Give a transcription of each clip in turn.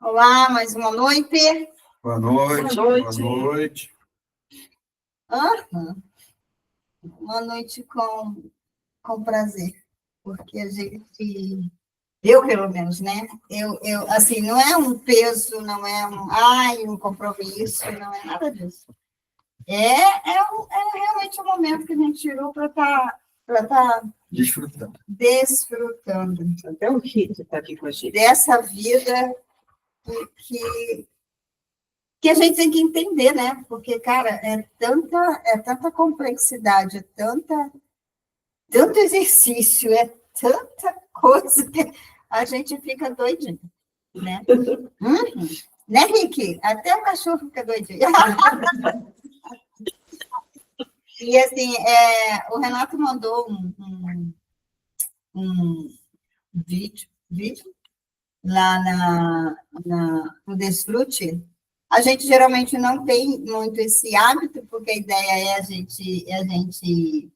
Olá, mais uma noite. Boa noite. Boa noite. Uma noite com prazer, porque a gente, eu pelo menos, né? Assim, não é um peso, não é um compromisso, não é nada disso. É realmente um momento que a gente tirou para estar desfrutando. Até o Kit está aqui com a gente. Dessa vida que a gente tem que entender, né? Porque, cara, é tanta complexidade, tanto exercício, é tanta coisa que a gente fica doidinho, né? Né, Rick? Até o cachorro fica doidinho. E, assim, o Renato mandou um vídeo lá no Desfrute. A gente geralmente não tem muito esse hábito, porque a ideia é a gente...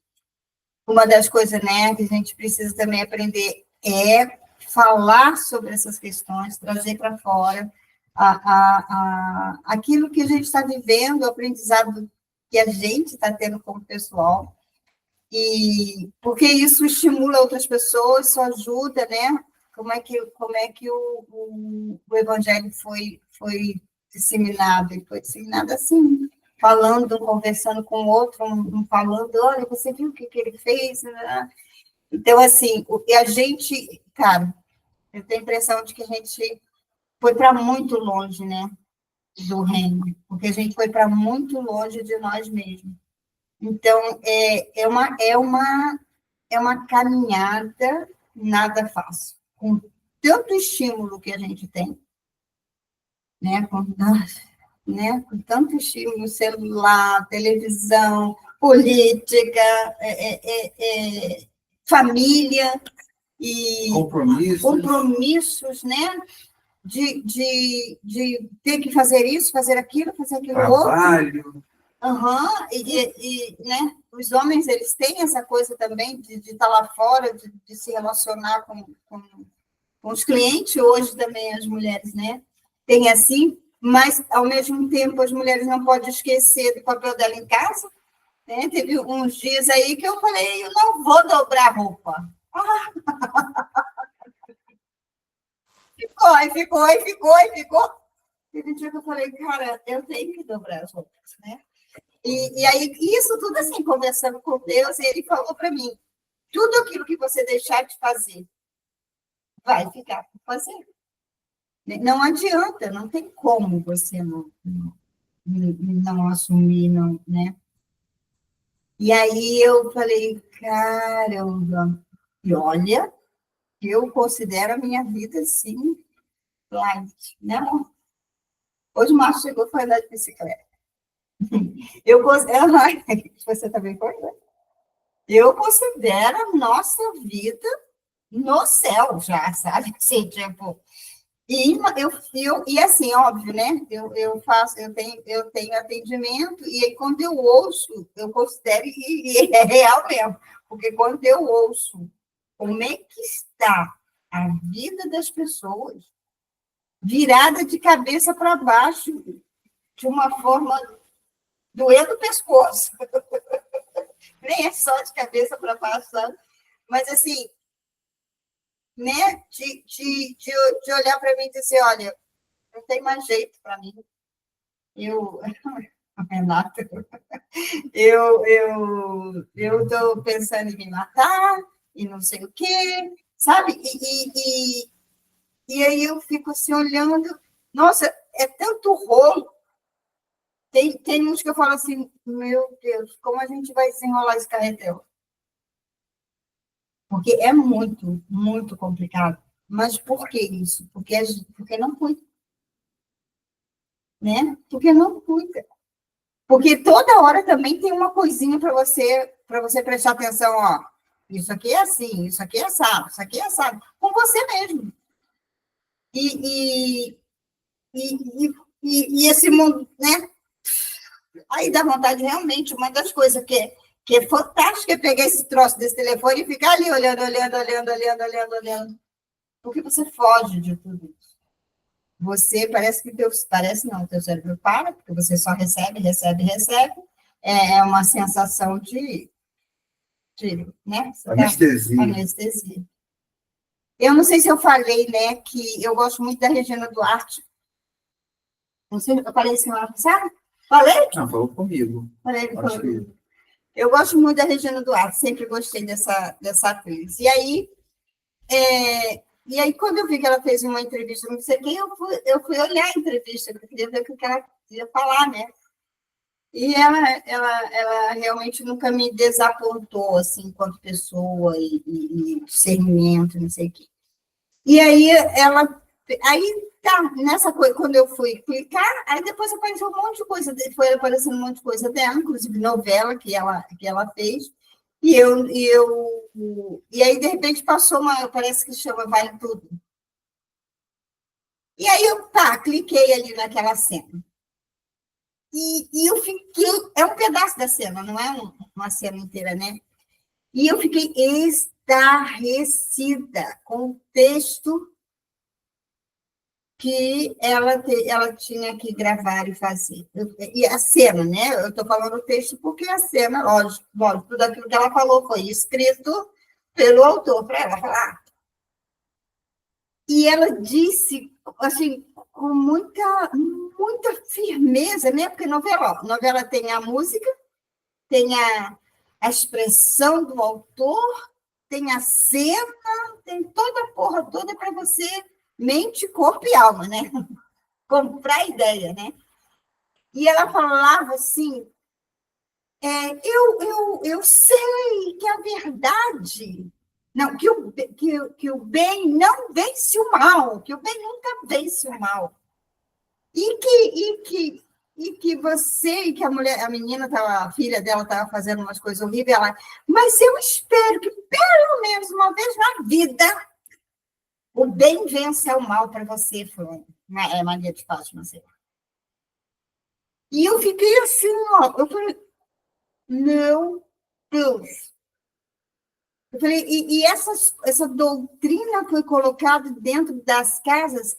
Uma das coisas, né, que a gente precisa também aprender é falar sobre essas questões, trazer para fora aquilo que a gente está vivendo, o aprendizado que a gente está tendo como pessoal, e porque isso estimula outras pessoas, isso ajuda, né? Como é que o Evangelho foi disseminado? Ele foi disseminado assim, falando, conversando com o outro, falando, olha, você viu o que ele fez? Então, assim, e a gente, cara, eu tenho a impressão de que a gente foi para muito longe, né, do reino, porque a gente foi para muito longe de nós mesmos. Então, é uma caminhada nada fácil, com tanto estímulo que a gente tem, né, com tanto estímulo, celular, televisão, política, família e compromissos, né, de ter que fazer isso, fazer aquilo Trabalho. outro. Né, os homens, eles têm essa coisa também de estar lá fora, de se relacionar com os clientes, hoje também as mulheres, né, tem assim, mas, ao mesmo tempo, as mulheres não podem esquecer do papel dela em casa, né? Teve uns dias aí que eu falei, eu não vou dobrar roupa. Ficou. Teve um dia que eu falei, cara, eu tenho que dobrar as roupas, né? E aí, isso tudo assim, conversando com Deus, ele falou para mim, tudo aquilo que você deixar de fazer, vai ficar por fazer. Não adianta, não tem como você não assumir, não, né? E aí eu falei, caramba, e olha, eu considero a minha vida, assim, light, né? Hoje o Marcos chegou e foi andar de bicicleta. Você também foi, né? Eu considero a nossa vida no céu já, sabe? Assim, tipo... E assim, óbvio, né? Eu tenho atendimento, e aí, quando eu ouço, eu considero, e é real mesmo, porque quando eu ouço como é que está a vida das pessoas, virada de cabeça para baixo, de uma forma doendo o pescoço. Nem é só de cabeça para baixo, sabe? Mas assim, né, de olhar para mim e dizer, olha, não tem mais jeito para mim. Renato, eu estou pensando em me matar, e não sei o quê, sabe? E aí eu fico assim, olhando, nossa, é tanto rolo. Tem uns que eu falo assim, meu Deus, como a gente vai desenrolar esse carretel? Porque é muito, muito complicado. Mas por que isso? Porque não cuida. Né? Porque não cuida. Porque toda hora também tem uma coisinha para você prestar atenção, ó. Isso aqui é assim, isso aqui é assado, isso aqui é assado. Com você mesmo. E esse mundo, né? Aí dá vontade, realmente, uma das coisas que é fantástica é pegar esse troço desse telefone e ficar ali olhando. porque você foge de tudo isso. Você parece que teu cérebro para, porque você só recebe, recebe, recebe. É uma sensação né? Anestesia. Anestesia. Eu não sei se eu falei, né, que eu gosto muito da Regina Duarte. Não sei, eu falei semana passada? Falei? Não, falou comigo. Falei, Acho que... Eu gosto muito da Regina Duarte, sempre gostei dessa atriz. E aí, quando eu vi que ela fez uma entrevista, não sei quem, eu fui olhar a entrevista, porque eu queria ver o que ela ia falar, né? E ela realmente nunca me desapontou, assim, enquanto pessoa e discernimento, não sei o quê. E aí, nessa coisa, quando eu fui clicar, aí depois apareceu um monte de coisa, foi aparecendo um monte de coisa dela, inclusive novela que ela fez, e aí, de repente, passou parece que chama Vale Tudo. E aí cliquei ali naquela cena. E eu fiquei, é um pedaço da cena, não é uma cena inteira, né? E eu fiquei estarrecida com o texto que ela tinha que gravar e fazer. E a cena, né? Eu estou falando o texto porque a cena, lógico, tudo aquilo que ela falou foi escrito pelo autor para ela falar. E ela disse, assim, com muita firmeza, né? Porque novela tem a música, tem a expressão do autor, tem a cena, tem toda a porra toda para você, mente, corpo e alma, né? Comprar a ideia, né? E ela falava assim, eu sei que a verdade, não, que o bem não vence o mal, que o bem nunca vence o mal. E que você, que a menina, a filha dela estava fazendo umas coisas horríveis, mas eu espero que, pelo menos uma vez na vida, o bem vença o mal para você, Fulano. É Maria de Fátima, sei lá. E eu fiquei assim, eu falei, meu Deus. Eu falei, e essa doutrina foi colocada dentro das casas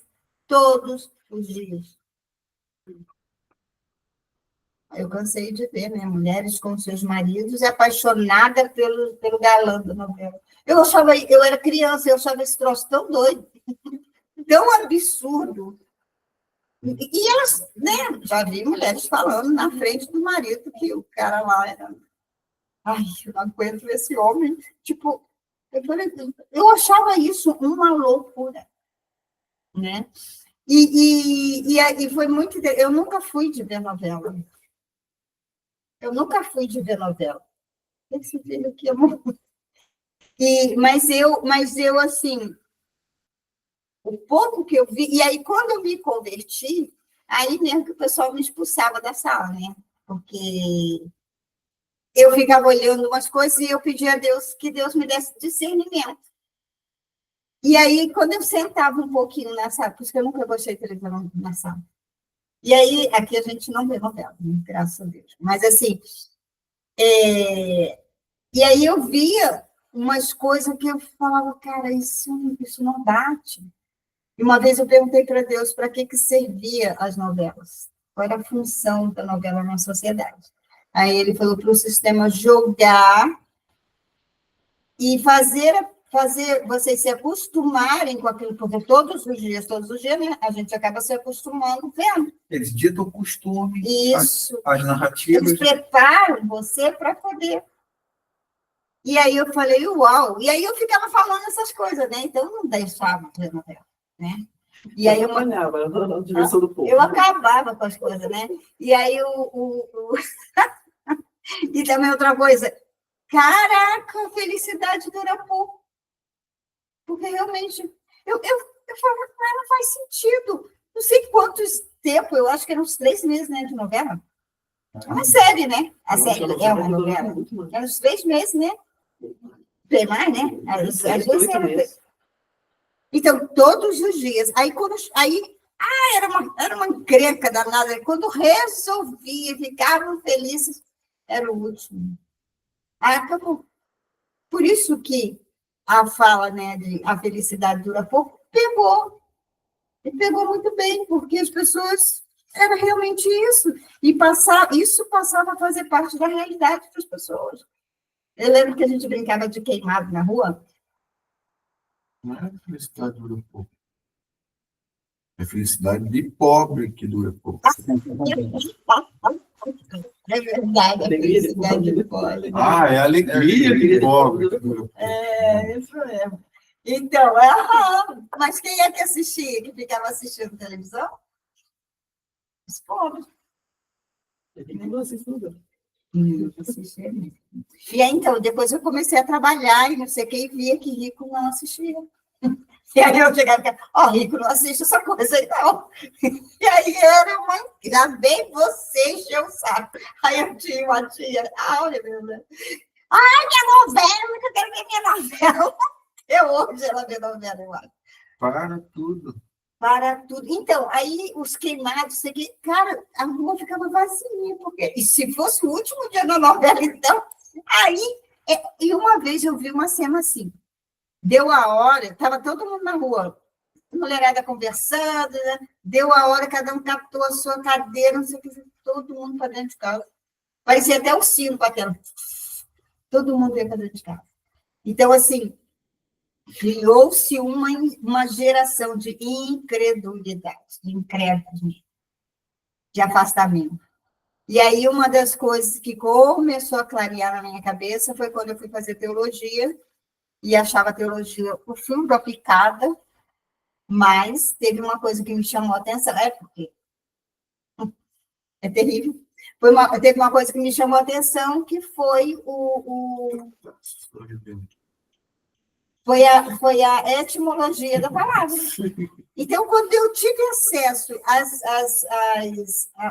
todos os dias. Eu cansei de ver, né? Mulheres com seus maridos apaixonadas pelo galã da novela. Eu era criança, eu achava esse troço tão doido, tão absurdo. E elas, né? Já vi mulheres falando na frente do marido que o cara lá era. Ai, eu não aguento esse homem. Tipo, eu achava isso uma loucura, né? E foi muito. Eu nunca fui de ver novela. Eu nunca fui de ver novela. Esse filho aqui é muito. Mas eu, assim, o pouco que eu vi. E aí, quando eu me converti, aí mesmo que o pessoal me expulsava da sala, né? Porque eu ficava olhando umas coisas e eu pedia a Deus que Deus me desse discernimento. E aí, quando eu sentava um pouquinho na sala, por isso que eu nunca gostei de televisão na sala. E aí, aqui a gente não vê novela, né? Graças a Deus. Mas, assim, e aí eu via umas coisas que eu falava, cara, isso não bate. E uma vez eu perguntei para Deus para que servia as novelas, qual era a função da novela na sociedade. Aí ele falou para o sistema jogar e fazer vocês se acostumarem com aquilo, porque todos os dias, né, a gente acaba se acostumando vendo. Eles ditam o costume, Isso. as narrativas. Eles preparam você para poder. E aí eu falei, uau! E aí eu ficava falando essas coisas, né? Então eu não deixava de ver novela, né? E aí eu acabava com as coisas, né? E aí e também outra coisa, caraca, a felicidade dura pouco. Porque realmente, eu falo, não faz sentido. Não sei quantos tempo, eu acho que eram uns 3 meses, né, de novela. É uma série, né? A série é uma novela. Eram uns 3 meses, né? Tem mais, né? Às vezes era... Então, todos os dias. Era uma encrenca danada. Quando resolvia, ficavam felizes, era o último. Aí acabou. Por isso que a fala, né, de a felicidade dura pouco, pegou. E pegou muito bem, porque as pessoas... Era realmente isso. E isso passava a fazer parte da realidade das pessoas. Eu lembro que a gente brincava de queimado na rua. Não é felicidade dura pouco. É felicidade de pobre que dura pouco. É verdade, a Alegria de felicidade pobre. de pobre. Ah, é a alegria de pobre que dura pouco. É, isso mesmo. Então, mas quem é que assistia, que ficava assistindo televisão? Os pobres. Não assiste tudo. Assistia mesmo. E aí, então, depois eu comecei a trabalhar e não sei o que, e via que rico não assistia. E aí eu chegava e ficava, rico não assiste essa coisa aí, não. E aí eu era uma... Já bem você encheu o saco. Aí eu tinha uma tia, olha, meu Deus. Minha novela, eu quero ver minha novela. Eu hoje ela vê novela, eu acho. Para tudo. Para tudo. Então, aí os queimados, sei que, cara, a rua ficava vazia, porque... E se fosse o último dia da novela, então... Aí, e uma vez eu vi uma cena assim, deu a hora, estava todo mundo na rua, mulherada conversando, né? Deu a hora, cada um captou a sua cadeira, não sei o que, todo mundo para dentro de casa. Parecia até um sino batendo. Todo mundo veio para dentro de casa. Então, assim, criou-se uma geração de incredulidade, de incrédulos, de afastamento. E aí, uma das coisas que começou a clarear na minha cabeça foi quando eu fui fazer teologia, e achava a teologia o fim da picada, mas teve uma coisa que me chamou a atenção, porque é terrível. Teve uma coisa que me chamou a atenção, que foi foi a etimologia da palavra. Então, quando eu tive acesso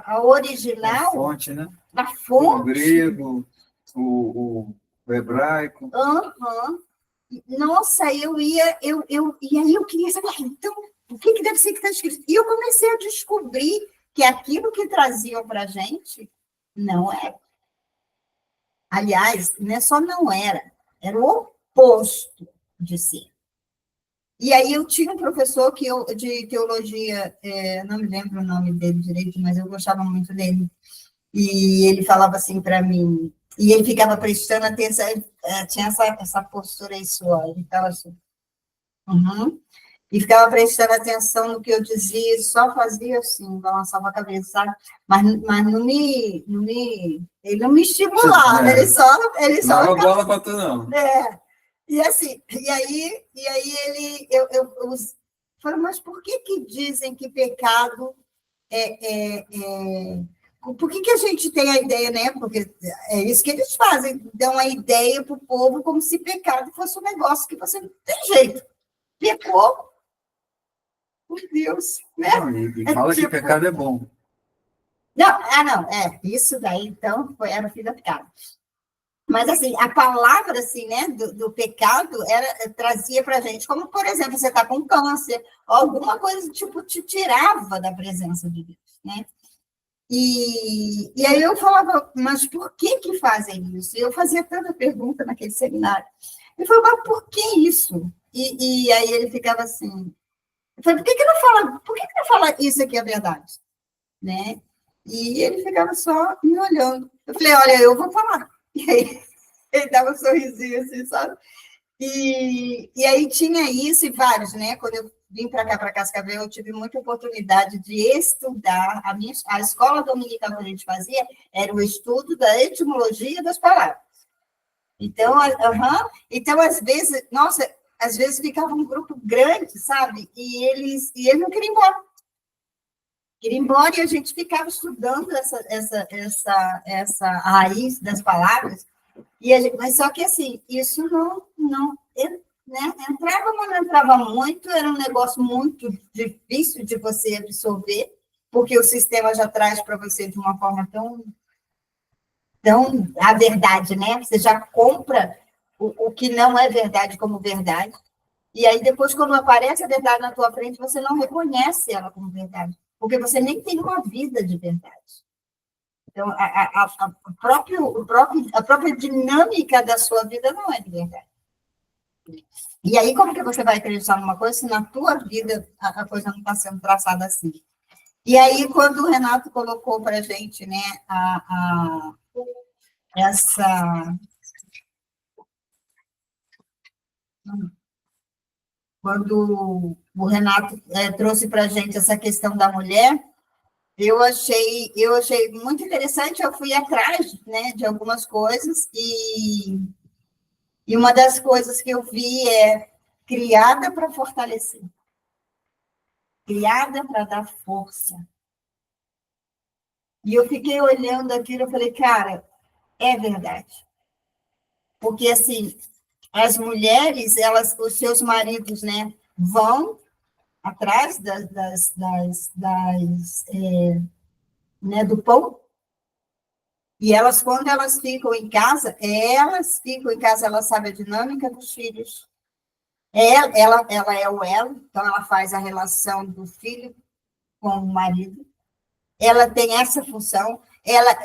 ao original... A fonte, né? A fonte... O grego, o hebraico. Nossa, e aí eu queria saber, então, o que deve ser que está escrito? E eu comecei a descobrir que aquilo que traziam para a gente não era. Aliás, não é só não era o oposto de ser. E aí eu tinha um professor de teologia, não me lembro o nome dele direito, mas eu gostava muito dele. E ele falava assim para mim, e ele ficava prestando atenção, tinha essa postura aí sua, ele ficava assim, e ficava prestando atenção no que eu dizia, só fazia assim, balançava a cabeça, sabe? Mas ele não me estimulava, ele só Não dava bola para tu, não. E assim, e aí eu falei, mas por que dizem que pecado por que a gente tem a ideia, né? Porque é isso que eles fazem, dão a ideia para o povo como se pecado fosse um negócio que você não tem jeito. Pecou, por Deus, né? Não, e fala que pecado é bom. Não, isso daí, então, era o fim da picada. Mas, assim, a palavra, assim, né, do pecado trazia para a gente, como, por exemplo, você está com câncer, alguma coisa, tipo, te tirava da presença de Deus, né? E aí eu falava, mas por que fazem isso? E eu fazia tanta pergunta naquele seminário. Eu falava, mas por que isso? E aí ele ficava assim, eu falei, por que não fala isso aqui é verdade? Né? E ele ficava só me olhando. Eu falei, olha, eu vou falar. E aí ele dava um sorrisinho assim, sabe? E aí tinha isso e vários, né? Quando eu vim para cá, para Cascavel, eu tive muita oportunidade de estudar. A escola dominical que a gente fazia era o estudo da etimologia das palavras. Então, então às vezes ficava um grupo grande, sabe? E eles não queriam ir embora. Queriam ir embora e a gente ficava estudando essa raiz das palavras. Mas só que, assim, isso não né? Entrava, mas não entrava muito, era um negócio muito difícil de você absorver, porque o sistema já traz para você de uma forma tão a verdade, né? Você já compra o que não é verdade como verdade, e aí depois, quando aparece a verdade na tua frente, você não reconhece ela como verdade, porque você nem tem uma vida de verdade. Então, a própria dinâmica da sua vida não é de verdade. E aí, como que você vai acreditar numa coisa se na tua vida a coisa não está sendo traçada assim? E aí, quando o Renato colocou para a gente, né, essa... Quando o Renato trouxe para a gente essa questão da mulher, eu achei muito interessante, eu fui atrás, né, de algumas coisas, e uma das coisas que eu vi é criada para fortalecer, criada para dar força. E eu fiquei olhando aquilo, eu falei, cara, é verdade. Porque, assim, as mulheres, os seus maridos, né, vão atrás né, do pão, e elas, quando elas ficam em casa, elas sabem a dinâmica dos filhos. Ela é o elo, então ela faz a relação do filho com o marido. Ela tem essa função, ela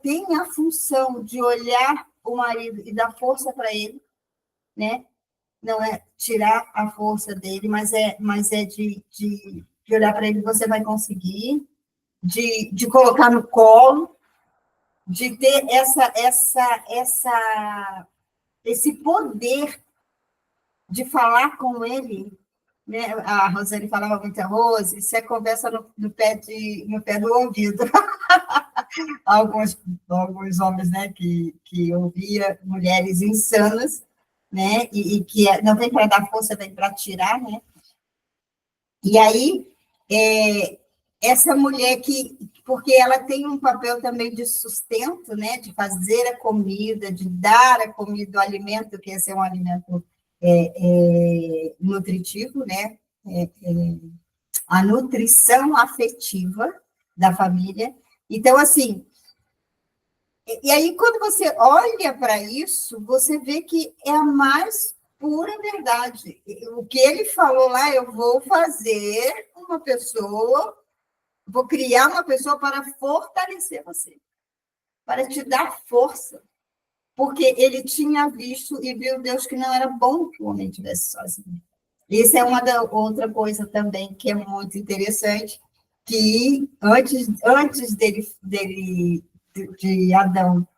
tem a função de olhar o marido e dar força para ele, né? Não é tirar a força dele, mas é de olhar para ele, você vai conseguir, de colocar no colo, de ter esse poder de falar com ele, né? A Rosane falava muito, Rose, isso é conversa no pé do ouvido. alguns homens, né, que ouvia mulheres insanas, né, e que não vem para dar força, vem para tirar, né? E aí, essa mulher porque ela tem um papel também de sustento, né, de fazer a comida, de dar a comida, o alimento, que esse é um alimento nutritivo, né, a nutrição afetiva da família. Então, assim, e aí, quando você olha para isso, você vê que é a mais pura verdade. O que ele falou lá, eu vou fazer uma pessoa, vou criar uma pessoa para fortalecer você, para te dar força. Porque ele tinha visto e viu Deus que não era bom que o homem estivesse sozinho. Isso é outra coisa também que é muito interessante, que antes de Adão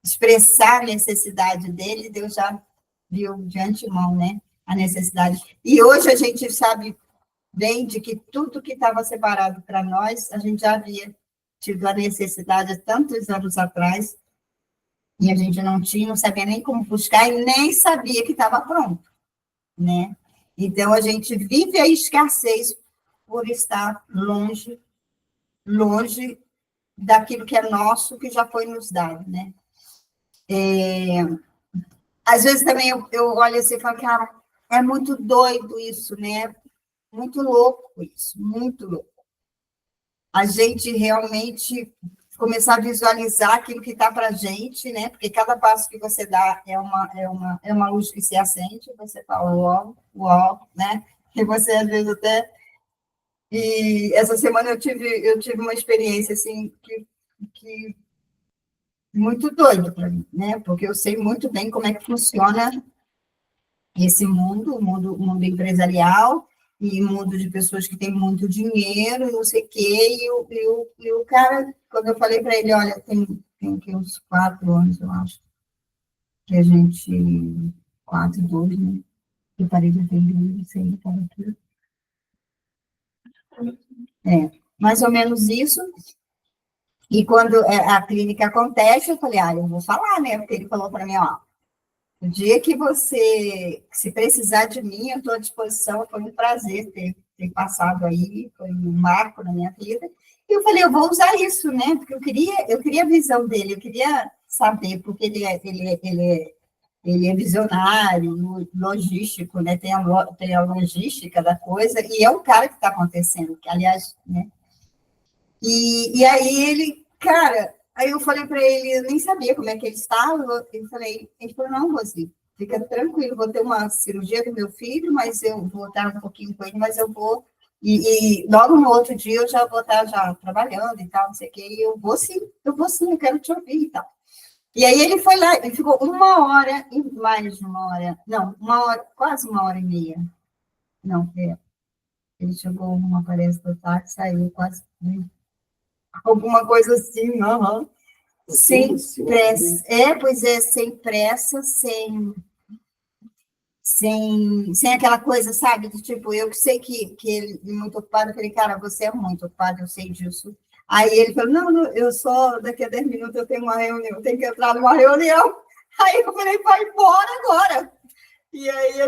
expressar a necessidade dele, Deus já viu de antemão, né, a necessidade. E hoje a gente sabe bem de que tudo que estava separado para nós, a gente já havia tido a necessidade há tantos anos atrás, e a gente não sabia nem como buscar e nem sabia que estava pronto, né? Então, a gente vive a escassez por estar longe daquilo que é nosso, que já foi nos dado, né? Às vezes também eu olho assim e falo, cara, é muito doido isso, né? Muito louco isso, muito louco. A gente realmente começar a visualizar aquilo que está para a gente, né? Porque cada passo que você dá é uma luz que se acende, você fala, uau, né? E você, às vezes, até... E essa semana eu tive uma experiência, assim, que muito doida para mim, né? Porque eu sei muito bem como é que funciona esse mundo, o mundo empresarial, e mundo de pessoas que têm muito dinheiro, não sei o quê, e o cara, quando eu falei para ele, olha, tem aqui uns 4 anos, eu acho, que a gente, 4, 2, né? Eu parei de atender, não sei, para aqui. Mais ou menos isso. E quando a clínica acontece, eu falei, eu vou falar, né? Porque ele falou para mim, ó, o dia que você, se precisar de mim, eu estou à disposição, foi um prazer ter passado aí, foi um marco na minha vida. E eu falei, eu vou usar isso, né? Porque eu queria a visão dele, eu queria saber, porque ele é visionário, logístico, né? Tem a logística da coisa, e é o cara que está acontecendo, que, aliás, né? E aí ele, cara, aí eu falei para ele, eu nem sabia como é que ele estava, ele falou, não, Rosy, fica tranquilo, vou ter uma cirurgia do meu filho, mas eu vou estar um pouquinho com ele, mas eu vou, e logo no outro dia eu já vou estar já trabalhando e tal, não sei o quê, e eu vou sim, eu quero te ouvir e tal. E aí ele foi lá, ele ficou 1 hora, mais de 1 hora, não, 1 hora, quase 1 hora e meia. Não, ele chegou parece da tarde, saiu quase, alguma coisa assim, aham. Sem pressa. Pois é, sem pressa, sem aquela coisa, sabe? Do tipo, eu sei que ele é muito ocupado, eu falei, cara, você é muito ocupado, eu sei disso. Aí ele falou, não, não, eu só, daqui a 10 minutos eu tenho uma reunião, eu tenho que entrar numa reunião. Aí eu falei, vai embora agora. E aí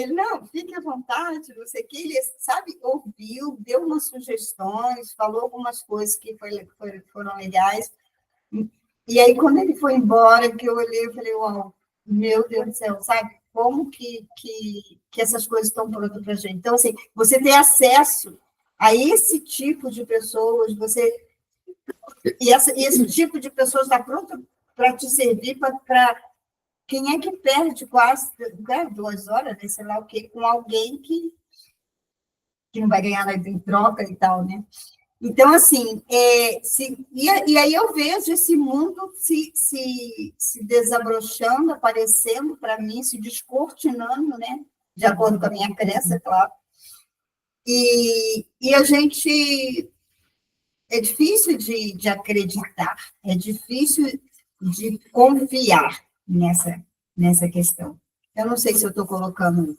ele, não, fique à vontade, não sei o que, ele, sabe, ouviu, deu umas sugestões, falou algumas coisas que foram legais. E aí, quando ele foi embora, que eu olhei, eu falei, uau, meu Deus do céu, sabe? Como que essas coisas estão prontas para a gente? Então, assim, você ter acesso a esse tipo de pessoas, esse tipo de pessoas está pronto para te servir para quem é que perde quase 2 horas, né, sei lá o quê, com alguém que não vai ganhar nada em troca e tal, né? Então, assim, e aí eu vejo esse mundo se desabrochando, aparecendo para mim, se descortinando, né? De acordo com a minha crença, claro. E a gente... É difícil de acreditar, é difícil de confiar nessa questão. Eu não sei se eu estou colocando,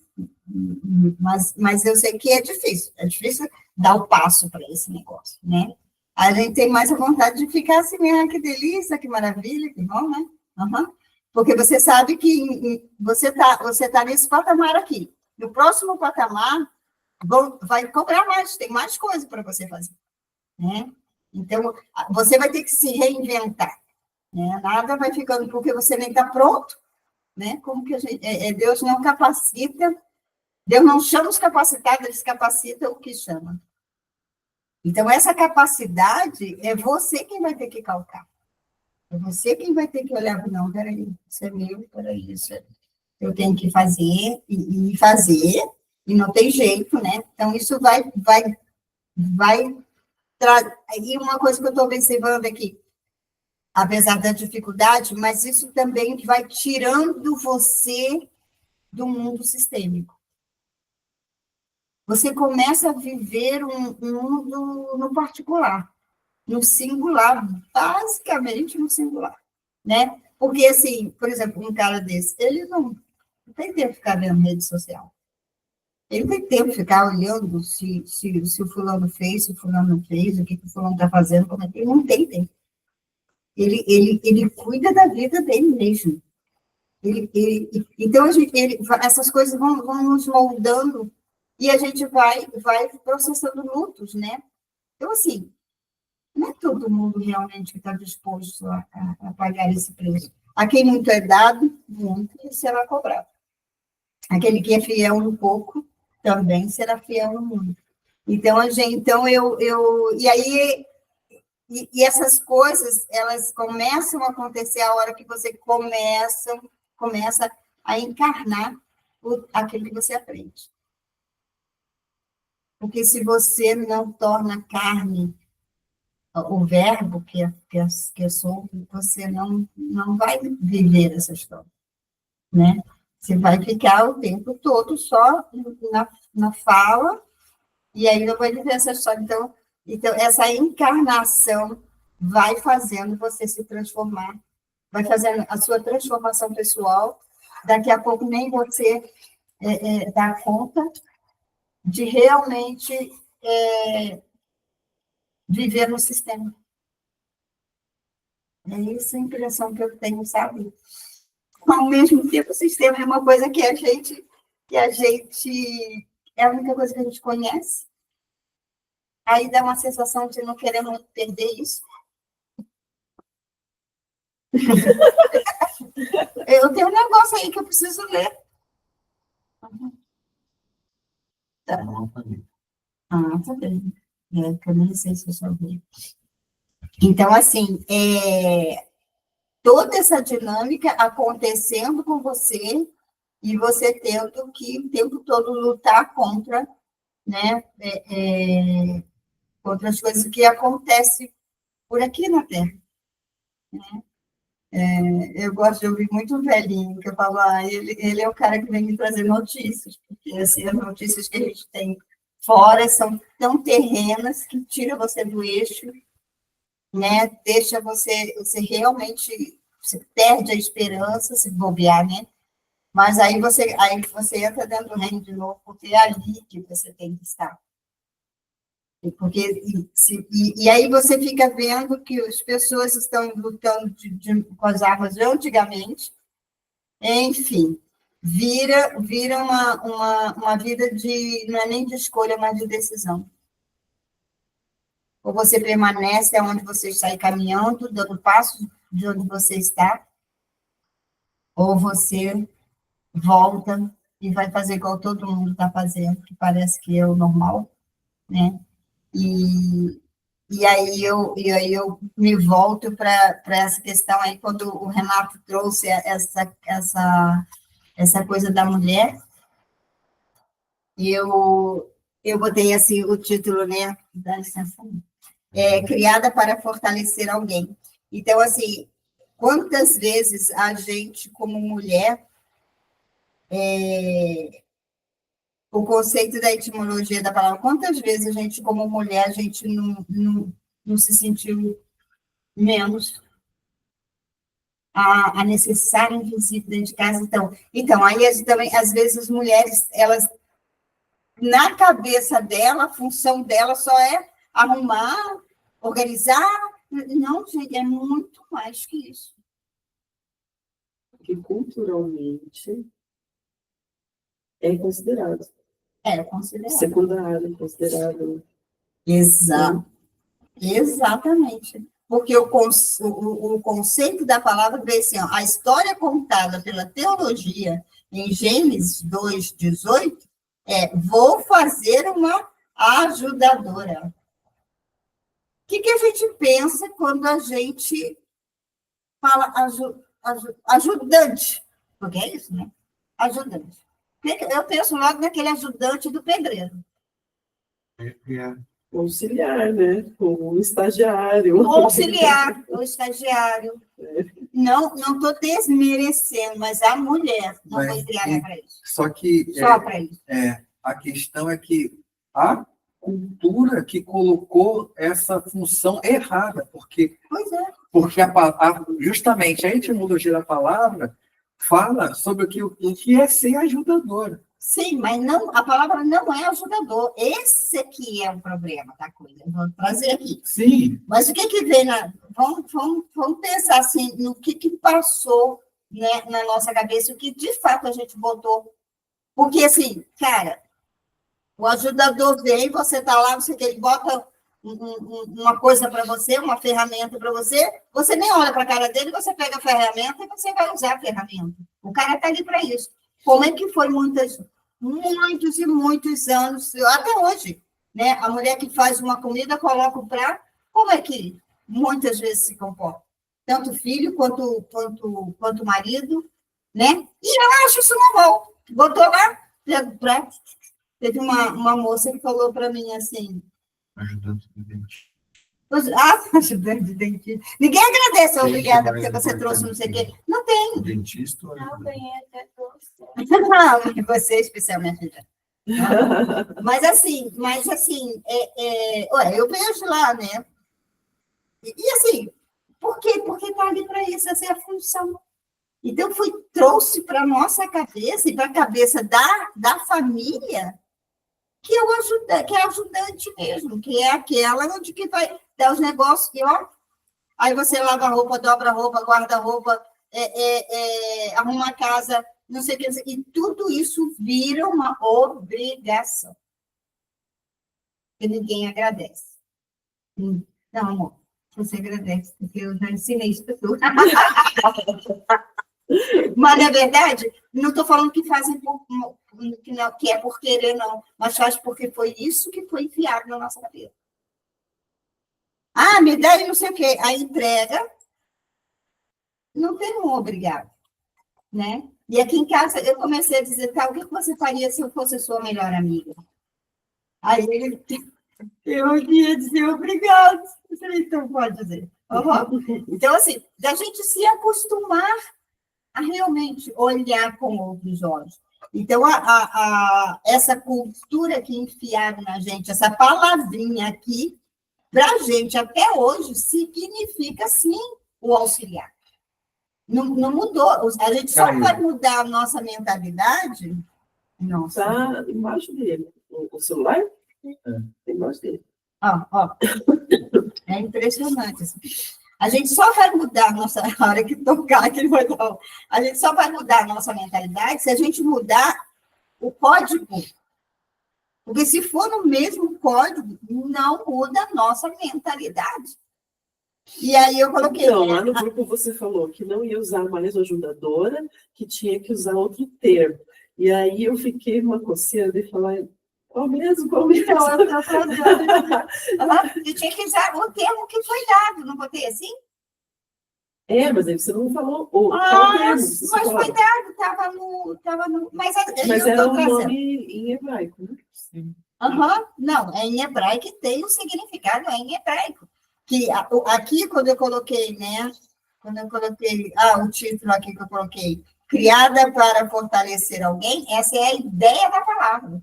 mas eu sei que é difícil dar o passo para esse negócio, né? A gente tem mais a vontade de ficar assim, que delícia, que maravilha, que bom, né? Uhum. Porque você sabe que você tá nesse patamar aqui. No próximo patamar, vai cobrar mais, tem mais coisa para você fazer, né? Então, você vai ter que se reinventar, né? Nada vai ficando porque você nem está pronto, né? Como que a gente... Deus não capacita, Deus não chama os capacitados, Ele capacita o que chama. Então, essa capacidade é você quem vai ter que calcar. É você quem vai ter que olhar, não, peraí, isso é meu, peraí, isso eu tenho que fazer, e fazer, e não tem jeito, né? Então, isso vai e uma coisa que eu estou observando aqui, apesar da dificuldade, mas isso também vai tirando você do mundo sistêmico. Você começa a viver um mundo no particular, no singular, basicamente no singular, né? Porque, assim, por exemplo, um cara desse, ele não tem tempo de ficar vendo rede social. Ele não tem tempo de ficar olhando se o fulano fez, se o fulano não fez, o que o fulano está fazendo, como é que ele não tem tempo. Ele cuida da vida dele mesmo. Então, essas coisas vão nos moldando e a gente vai processando lutos, né? Então, assim, não é todo mundo realmente que está disposto a pagar esse preço. A quem muito é dado, muito será cobrado. Aquele que é fiel no pouco, também será fiel no muito. Então, e aí... E essas coisas, elas começam a acontecer a hora que você começa a encarnar aquilo que você aprende. Porque se você não torna carne o verbo que é solto, você não vai viver essa história, né? Você vai ficar o tempo todo só na fala, e aí não vai viver essa história. Então, essa encarnação vai fazendo você se transformar, vai fazendo a sua transformação pessoal. Daqui a pouco nem você dá conta de realmente viver no sistema. É essa a impressão que eu tenho, sabe? Ao mesmo tempo, o sistema é uma coisa que a gente é a única coisa que a gente conhece. Aí dá uma sensação de não querer muito perder isso. Eu tenho um negócio aí que eu preciso ler. Tá. Tá bem. Que eu nem sei se eu sabia. Então, assim, toda essa dinâmica acontecendo com você e você tendo que o tempo todo lutar contra, né, contra as coisas que acontecem por aqui na Terra, né? Eu gosto de ouvir muito um velhinho, que eu falo, ele é o cara que vem me trazer notícias, porque assim, as notícias que a gente tem fora são tão terrenas que tira você do eixo, né? Deixa você realmente, você perde a esperança, se bobear, né? Mas aí você entra dentro do reino de novo, porque é ali que você tem que estar. E aí você fica vendo que as pessoas estão lutando com as armas de antigamente, enfim, vira uma vida de, não é nem de escolha, mas de decisão. Ou você permanece onde você está caminhando, dando passo de onde você está, ou você volta e vai fazer igual todo mundo está fazendo, que parece que é o normal, né? E aí eu me volto para essa questão aí, quando o Renato trouxe essa coisa da mulher, e eu botei assim o título, né? Dá licença. Criada para fortalecer alguém. Então, assim, quantas vezes a gente, como mulher, o conceito da etimologia da palavra, quantas vezes a gente, como mulher, a gente não se sentiu menos a necessária invisível dentro de casa? Então aí também, às vezes, as mulheres, elas, na cabeça dela, a função dela só é arrumar, organizar. Não, gente, é muito mais que isso. Que culturalmente é considerado. Considerado. Secundário, considerado. Exatamente. Porque o conceito da palavra vem assim, ó, a história contada pela teologia em Gênesis 2:18 vou fazer uma ajudadora. O que a gente pensa quando a gente fala ajudante? Porque é isso, né? Ajudante. Eu penso logo naquele ajudante do pedreiro. Auxiliar, né? O estagiário. O auxiliar, o estagiário. Não estou desmerecendo, mas a mulher não foi criada para isso. Só que Só para isso. A questão é que a cultura que colocou essa função errada, porque justamente a etimologia da palavra fala sobre o que é ser ajudadora. Sim, mas não, a palavra não é ajudador. Esse aqui é o problema da coisa. Vou trazer aqui. Sim. Mas o que vem vamos pensar assim, no que passou, né, na nossa cabeça, o que de fato a gente botou. Porque, assim, cara, o ajudador vem, você está lá, ele bota uma coisa para você, uma ferramenta para você nem olha para a cara dele, você pega a ferramenta e você vai usar a ferramenta. O cara está ali para isso. Como é que foi muitos e muitos anos, até hoje, né? A mulher que faz uma comida, coloca o prato, como é que muitas vezes se comporta? Tanto o filho quanto o marido, né? E ela acha isso normal. Botou lá, pega o prato. Teve uma moça que falou para mim assim... Ajudante de dentista. Ajudante de dentista. Ninguém agradece, obrigada, porque você trouxe não sei o quê. Não tem. Dentista ou Não, ganhei até doce. Não, você especialmente. Mas assim, eu vejo lá, né? E assim, por quê? Porque está ali para isso, essa é a função. Então, trouxe para a nossa cabeça e para a cabeça da família que é ajudante mesmo, que é aquela onde que vai dar os negócios que, ó, aí você lava a roupa, dobra a roupa, guarda a roupa, arruma a casa, não sei o que, e tudo isso vira uma obrigação. E ninguém agradece. Não, amor, você agradece, porque eu já ensinei isso para tudo. Mas, na verdade, não estou falando que fazem que é por querer, não, mas faz porque foi isso que foi enfiado na nossa cabeça. Me dá não sei o quê. A entrega não tem um obrigado, né? E aqui em casa eu comecei a dizer, o que você faria se eu fosse sua melhor amiga? Aí eu ia dizer obrigado. Eu falei, então pode dizer. Uhum. Então, assim, da gente se acostumar a realmente olhar com outros olhos. Então, essa cultura que enfiaram na gente, essa palavrinha aqui, para a gente, até hoje, significa, sim, o auxiliar. Não mudou. A gente só vai mudar a nossa mentalidade. Nossa. Está embaixo dele. O celular? Tem embaixo dele. Ó. É impressionante. Assim. A gente só vai mudar a nossa. A hora que tocar, que vai dar. A gente só vai mudar a nossa mentalidade se a gente mudar o código. Porque se for no mesmo código, não muda a nossa mentalidade. E aí eu coloquei. Então, lá no grupo você falou que não ia usar mais ajudadora, que tinha que usar outro termo. E aí eu fiquei uma coceira de falar, qual mesmo? E tinha que usar o termo que foi dado, não botei assim? Mas aí você não falou qual termo. Mas foi dado, estava no. Mas era um nome em hebraico, né? Sim. Não, é em hebraico e tem um significado, é em hebraico. Que aqui, quando eu coloquei, né? Quando eu coloquei, o título aqui que eu coloquei, criada para fortalecer alguém, essa é a ideia da palavra.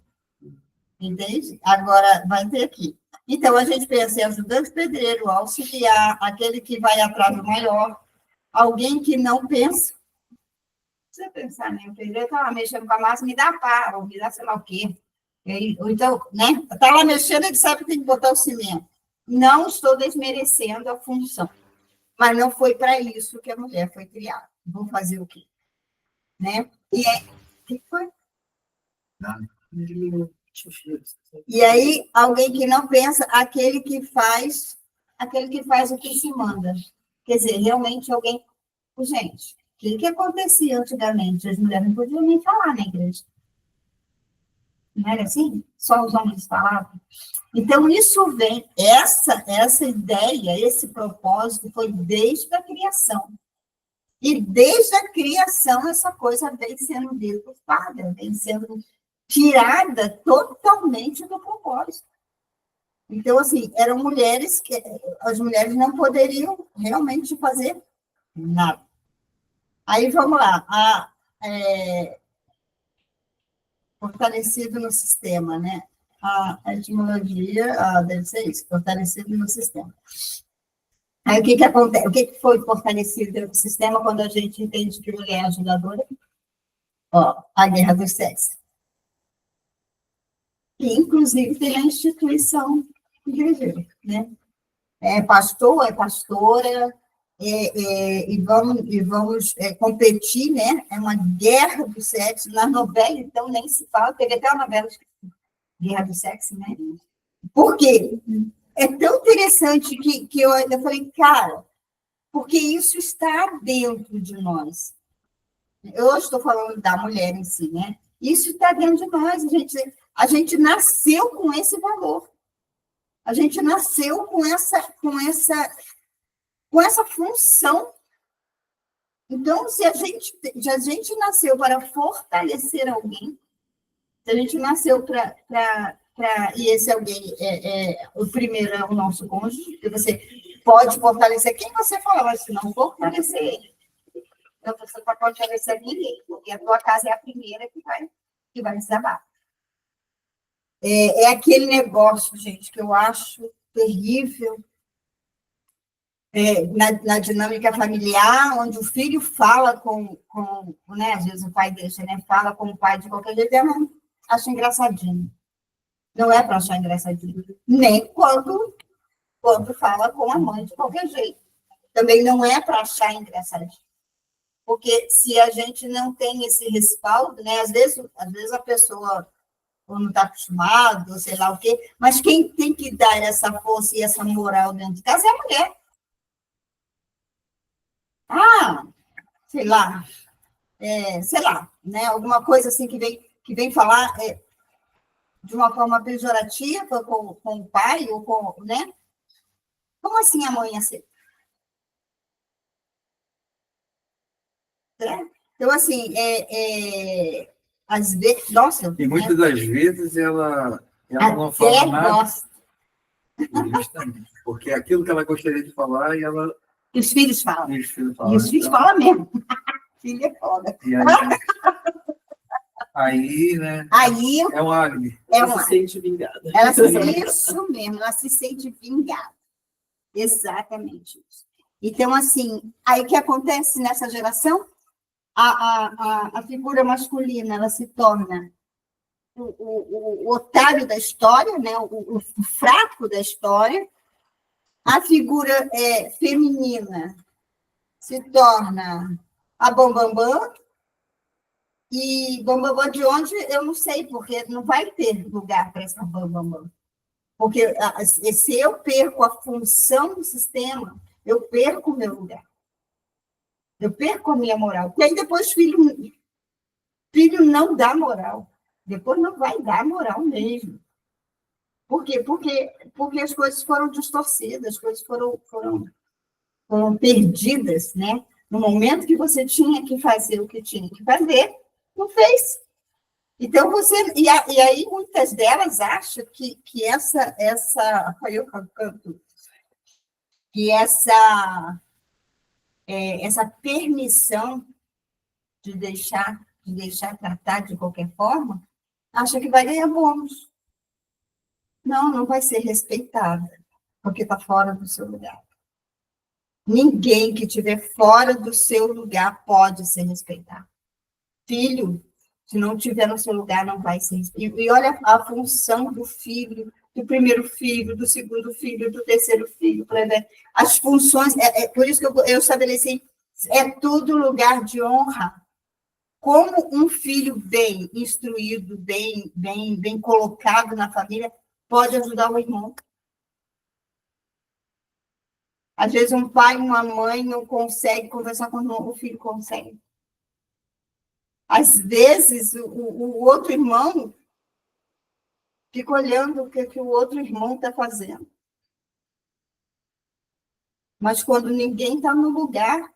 Entende? Agora, vai ter aqui. Então, a gente pensa em ajudante pedreiro, auxiliar, aquele que vai atrás do maior, alguém que não pensa. Você pensar, né? O pedreiro está lá mexendo com a massa, me dá pá, ou me dá sei lá o quê. Ou então, né? Está lá mexendo, ele sabe que tem que botar o cimento. Não estou desmerecendo a função, mas não foi para isso que a mulher foi criada. Vou fazer o quê? Né? E o que foi? E aí, alguém que não pensa, aquele que faz o que se manda. Quer dizer, realmente alguém. Gente, o que acontecia antigamente? As mulheres não podiam nem falar na igreja. Não era assim? Só os homens falavam. Então, isso vem, essa ideia, esse propósito foi desde a criação. E desde a criação, essa coisa vem sendo deturpada, vem sendo tirada totalmente do propósito. Então, assim, eram mulheres que as mulheres não poderiam realmente fazer nada. Aí, vamos lá. Fortalecido no sistema, né? A etimologia, deve ser isso, fortalecido no sistema. Aí, o que acontece? O que foi fortalecido no sistema quando a gente entende que mulher é ajudadora? A guerra dos sexos. Que, inclusive, tem a instituição igrejeira, né? Pastor, pastora, e vamos competir, né? É uma guerra do sexo. Na novela, então, nem se fala. Teve até uma novela de guerra do sexo, né? Por quê? É tão interessante que eu falei, cara, porque isso está dentro de nós. Eu estou falando da mulher em si, né? Isso está dentro de nós. A gente nasceu com esse valor. A gente nasceu com essa função. Então, se a gente nasceu para fortalecer alguém, se a gente nasceu e esse alguém, o primeiro é o nosso cônjuge, que você pode fortalecer quem você for, mas se não fortalecer ele, então você não pode fortalecer ninguém, porque a tua casa é a primeira que vai desabar. É aquele negócio, gente, que eu acho terrível, na dinâmica familiar, onde o filho fala né, às vezes o pai deixa, né, fala com o pai de qualquer jeito, eu não acho engraçadinho. Não é para achar engraçadinho. Nem quando fala com a mãe de qualquer jeito. Também não é para achar engraçadinho. Porque se a gente não tem esse respaldo, né, às vezes a pessoa não está acostumada, ou sei lá o quê, mas quem tem que dar essa força e essa moral dentro de casa é a mulher. Sei lá, né? Alguma coisa assim que vem falar de uma forma pejorativa com o pai, ou com, né? Como assim a mãe aceita? Então, assim, às vezes, nossa... E muitas das vezes ela não fala nada. Gosta. Justamente. Porque é aquilo que ela gostaria de falar e ela. E os filhos falam. E os filhos E falam. os filhos falam mesmo. Filho é foda. E aí, né? Aí É um álibi. Ela se sente vingada. isso mesmo, ela se sente vingada. Exatamente isso. Então, assim, aí o que acontece nessa geração? A figura masculina, ela se torna o otário da história, né? O fraco da história. A figura feminina se torna a bambambam, e bambambam de onde, eu não sei, porque não vai ter lugar para essa bambambam. Porque se eu perco a função do sistema, eu perco o meu lugar. Eu perco a minha moral. E aí depois filho não dá moral. Depois não vai dar moral mesmo. Por quê? Porque as coisas foram distorcidas, as coisas foram perdidas, né? No momento que você tinha que fazer o que tinha que fazer, não fez. Então, e aí muitas delas acham que essa permissão de deixar tratar de qualquer forma, acha que vai ganhar bônus. Não vai ser respeitada, porque está fora do seu lugar. Ninguém que estiver fora do seu lugar pode ser respeitado. Filho, se não estiver no seu lugar, não vai ser respeitado. E olha a função do filho, do primeiro filho, do segundo filho, do terceiro filho. As funções, por isso que eu estabeleci, é tudo lugar de honra. Como um filho bem instruído, bem colocado na família, pode ajudar o irmão. Às vezes, um pai, uma mãe não consegue conversar com o irmão, o filho consegue. Às vezes, o outro irmão fica olhando o que o outro irmão está fazendo. Mas quando ninguém está no lugar,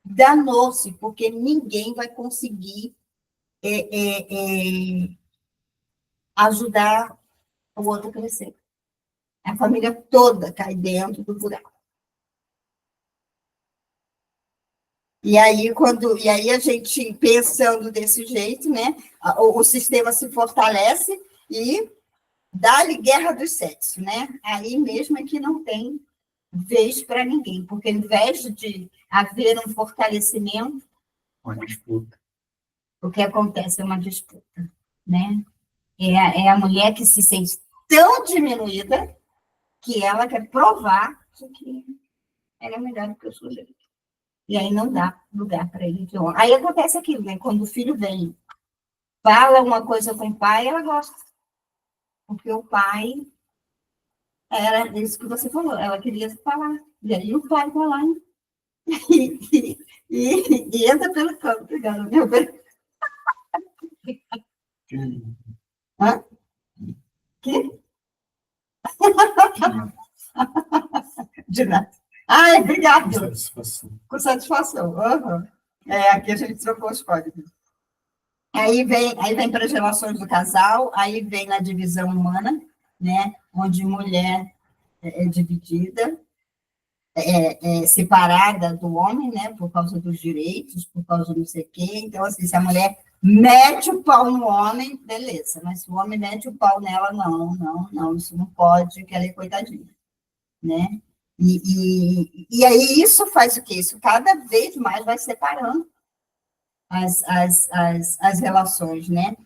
danou-se, porque ninguém vai conseguir ajudar o outro a crescer. A família toda cai dentro do buraco. E aí a gente, pensando desse jeito, né, o sistema se fortalece e dá-lhe guerra dos sexos, né? Aí mesmo é que não tem vez para ninguém, porque ao invés de haver um fortalecimento, Uma disputa. o que acontece é uma disputa, né? É a mulher que se sente tão diminuída que ela quer provar que ela é melhor do que o sujeito. E aí não dá lugar para ele. Aí acontece aquilo, né? Quando o filho vem, fala uma coisa com o pai, ela gosta. Porque o pai era isso que você falou, ela queria falar. E aí o pai vai lá e entra pelo campo, pegando meu bem. Hã? Que? De nada. Ai, obrigado. Com satisfação. Com satisfação. Uhum. Aqui a gente trocou os códigos. Aí vem para as relações do casal, aí vem na divisão humana, né? Onde mulher é dividida, separada do homem, né? Por causa dos direitos, por causa do não sei o quê. Então, assim, se a mulher mete o pau no homem, beleza. Mas se o homem mete o pau nela, não, isso não pode, que ela é coitadinha, né? E aí isso faz o quê? Isso cada vez mais vai separando as relações, né?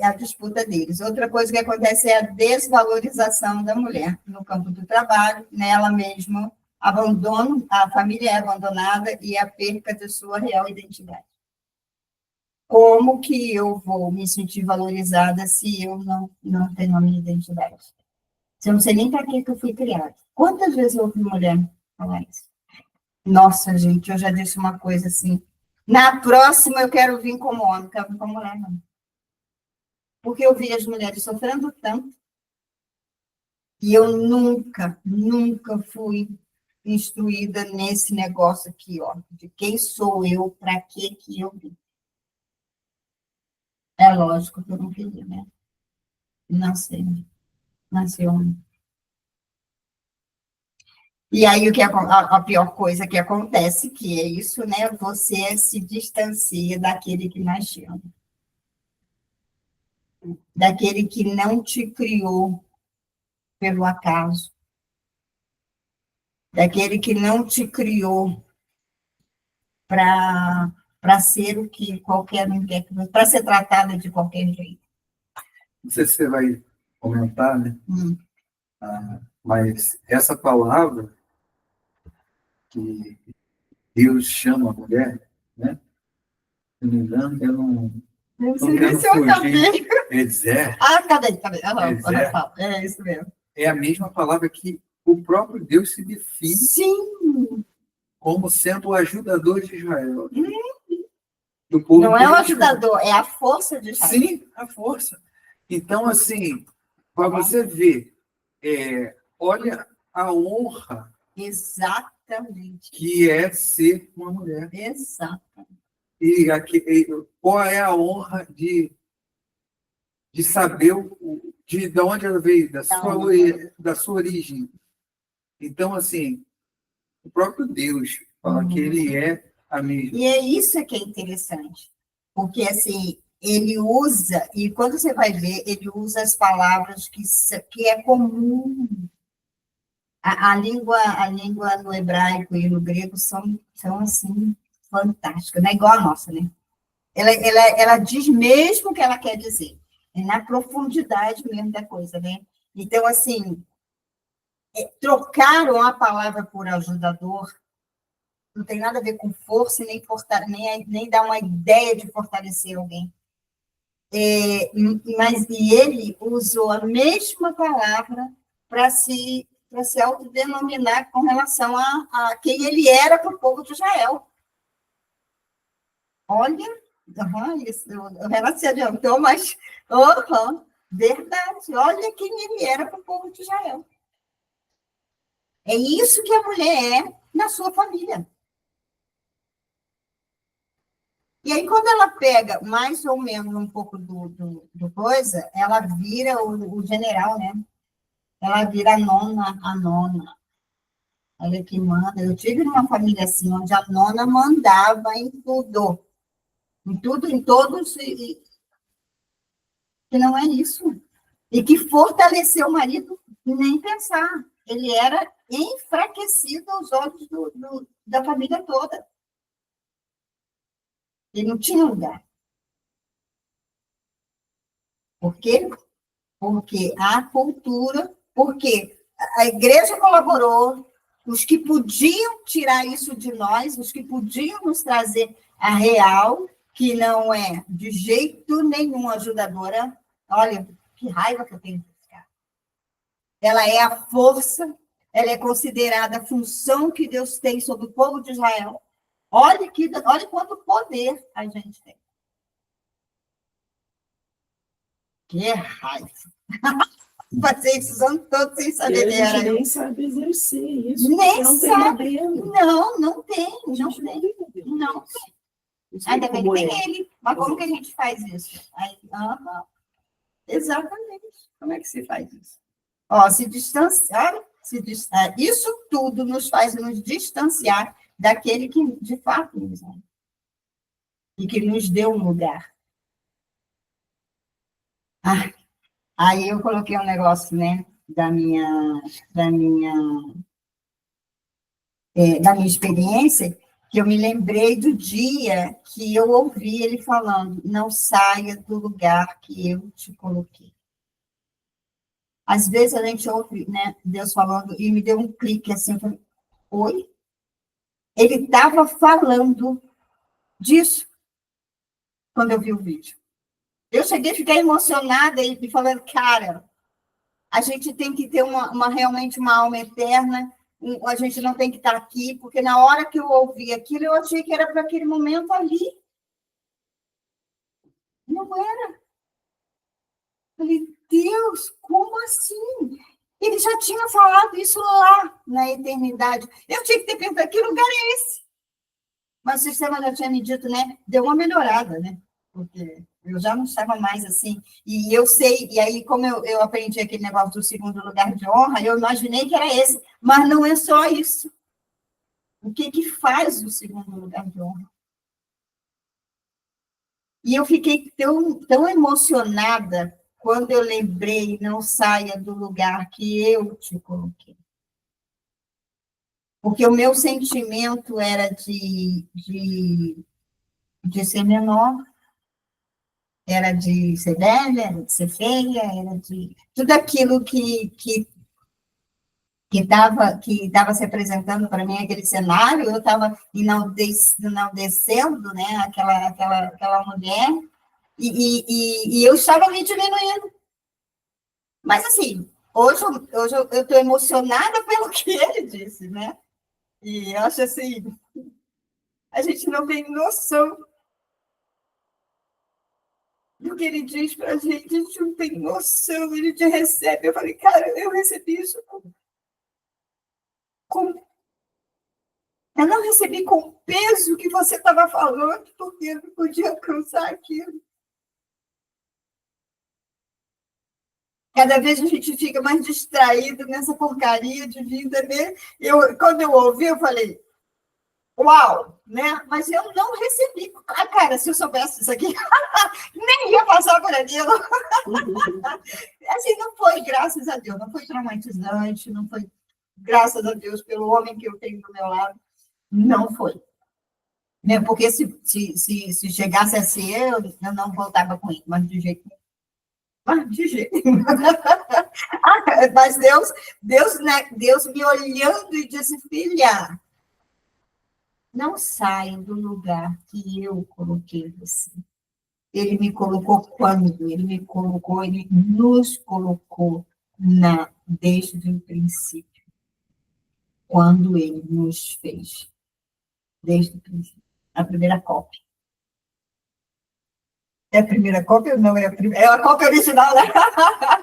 A disputa deles. Outra coisa que acontece é a desvalorização da mulher no campo do trabalho, nela mesma, abandono, a família é abandonada e a perca de sua real identidade. Como que eu vou me sentir valorizada se eu não tenho a minha identidade? Se eu não sei nem para que eu fui criada. Quantas vezes eu ouvi mulher falar isso? Nossa, gente, eu já disse uma coisa assim, na próxima eu quero vir como homem, não quero vir como mulher, não. Porque eu vi as mulheres sofrendo tanto, e eu nunca fui instruída nesse negócio aqui, ó, de quem sou eu, para que eu vim. É lógico que eu não queria, né? Nasci homem. E aí a pior coisa que acontece, que é isso, né? Você se distancia daquele que mais te ama. Daquele que não te criou pelo acaso. Daquele que não te criou para ser o que qualquer um quer, para ser tratada de qualquer jeito. Não sei se você vai comentar, né? Hum. Mas essa palavra que Deus chama a mulher, né? Se não me engano, eu não quero fugir. Ezer. Cadê? É isso mesmo. É a mesma palavra que o próprio Deus se define Sim. como sendo o ajudador de Israel. Do povo Não é o que- ajudador, é a força de Israel. Sim, a força. Então, assim, para você ver, olha a honra Exatamente. que é ser uma mulher. Exato. E qual é a honra de saber de onde ela veio, da sua origem. Então, assim, o próprio Deus fala que ele é a mesma. E é isso que é interessante. Porque, assim, ele usa, e quando você vai ver, ele usa as palavras que é comum. A língua no hebraico e no grego são assim, fantásticas, não é igual a nossa, né? Ela diz mesmo o que ela quer dizer, é na profundidade mesmo da coisa, né? Então, assim, trocaram a palavra por ajudador, não tem nada a ver com força e nem dar uma ideia de fortalecer alguém. Mas ele usou a mesma palavra para se autodenominar com relação a quem ele era para o povo de Israel. Olha, isso, o Renato se adiantou, mas verdade, olha quem ele era para o povo de Israel. É isso que a mulher é na sua família. E aí, quando ela pega mais ou menos um pouco do coisa, ela vira o general, né? Ela vira a nona. Olha que manda. Eu tive numa família assim, onde a nona mandava em tudo. Em tudo, em todos, e que não é isso. E que fortaleceu o marido, nem pensar. Ele era enfraquecido aos olhos da família toda. Ele não tinha lugar. Por quê? Porque a cultura, porque a igreja colaborou, os que podiam tirar isso de nós, os que podiam nos trazer a real, que não é de jeito nenhum ajudadora. Olha, que raiva que eu tenho desse cara. Ela é a força, ela é considerada a função que Deus tem sobre o povo de Israel. Olha quanto poder a gente tem. Que raiva. Passei esses anos todos sem saber quem era. A gente nem sabe exercer isso. Nem não sabe. Tem não tem. Não tem. Ainda bem que tem ele. Mas como que a gente faz isso? Aí, exatamente. Como é que se faz isso? Se distanciar, isso tudo nos faz nos distanciar daquele que, de fato, nos ama. E que nos deu um lugar. Aí eu coloquei um negócio, né, da minha experiência, que eu me lembrei do dia que eu ouvi ele falando, não saia do lugar que eu te coloquei. Às vezes a gente ouve, né, Deus falando, e me deu um clique assim, eu falei, oi? Ele estava falando disso quando eu vi o vídeo. Eu cheguei a ficar emocionada e falando, cara, a gente tem que ter realmente uma alma eterna, a gente não tem que estar aqui, porque na hora que eu ouvi aquilo, eu achei que era para aquele momento ali. Não era. Falei, Deus, como assim? Ele já tinha falado isso lá na eternidade. Eu tinha que ter pensado, que lugar é esse? Mas o sistema já tinha me dito, né? Deu uma melhorada, né? porque eu já não estava mais assim. E eu sei, e aí, como eu aprendi aquele negócio do segundo lugar de honra, eu imaginei que era esse, mas não é só isso. O que que faz o segundo lugar de honra? E eu fiquei tão emocionada quando eu lembrei, não saia do lugar que eu te coloquei. Porque o meu sentimento era de ser menor, era de ser velha, era de ser feia, era de tudo aquilo que estava se apresentando para mim, aquele cenário, eu estava enaltecendo, né, aquela mulher, e eu estava me diminuindo. Mas, assim, hoje eu estou emocionada pelo que ele disse, né? E eu acho assim, a gente não tem noção do que ele diz para a gente não tem noção, ele te recebe. Eu falei, cara, eu recebi isso com eu não recebi com o peso que você estava falando, porque eu não podia alcançar aquilo. Cada vez a gente fica mais distraído nessa porcaria de vida, né? Quando eu ouvi, eu falei, uau, né? Mas eu não recebi. Ah, cara, se eu soubesse isso aqui, nem ia passar por aquilo. Assim, não foi, graças a Deus, não foi traumatizante, não foi, graças a Deus, pelo homem que eu tenho do meu lado, não foi. Né? Porque se chegasse a ser eu não voltava com ele, mas de jeito nenhum. Mas de jeito nenhum. Mas Deus me olhando e disse, filha, não saia do lugar que eu coloquei você. Ele me colocou quando? Ele nos colocou desde o princípio, quando ele nos fez, desde o princípio. A primeira cópia. É a primeira cópia ou não é a primeira? É a cópia original, né?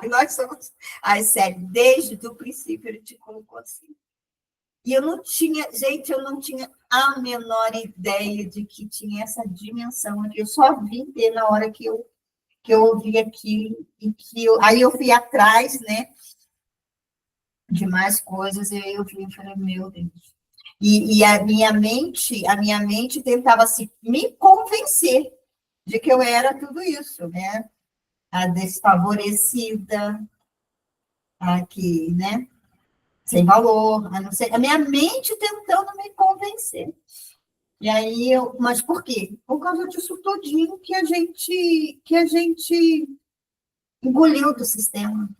Nós somos. Aí, sério, desde o princípio ele te colocou assim. E eu não tinha, gente, eu não tinha a menor ideia de que tinha essa dimensão aqui. Eu só vim ter na hora que eu ouvi aquilo, aí eu fui atrás, né, de mais coisas, e aí eu vi e falei, meu Deus. E a minha mente tentava me convencer de que eu era tudo isso, né? A desfavorecida, a que, né? Sem valor, a não ser, a minha mente tentando me convencer. E aí mas por quê? Por causa disso todinho que a gente engoliu do sistema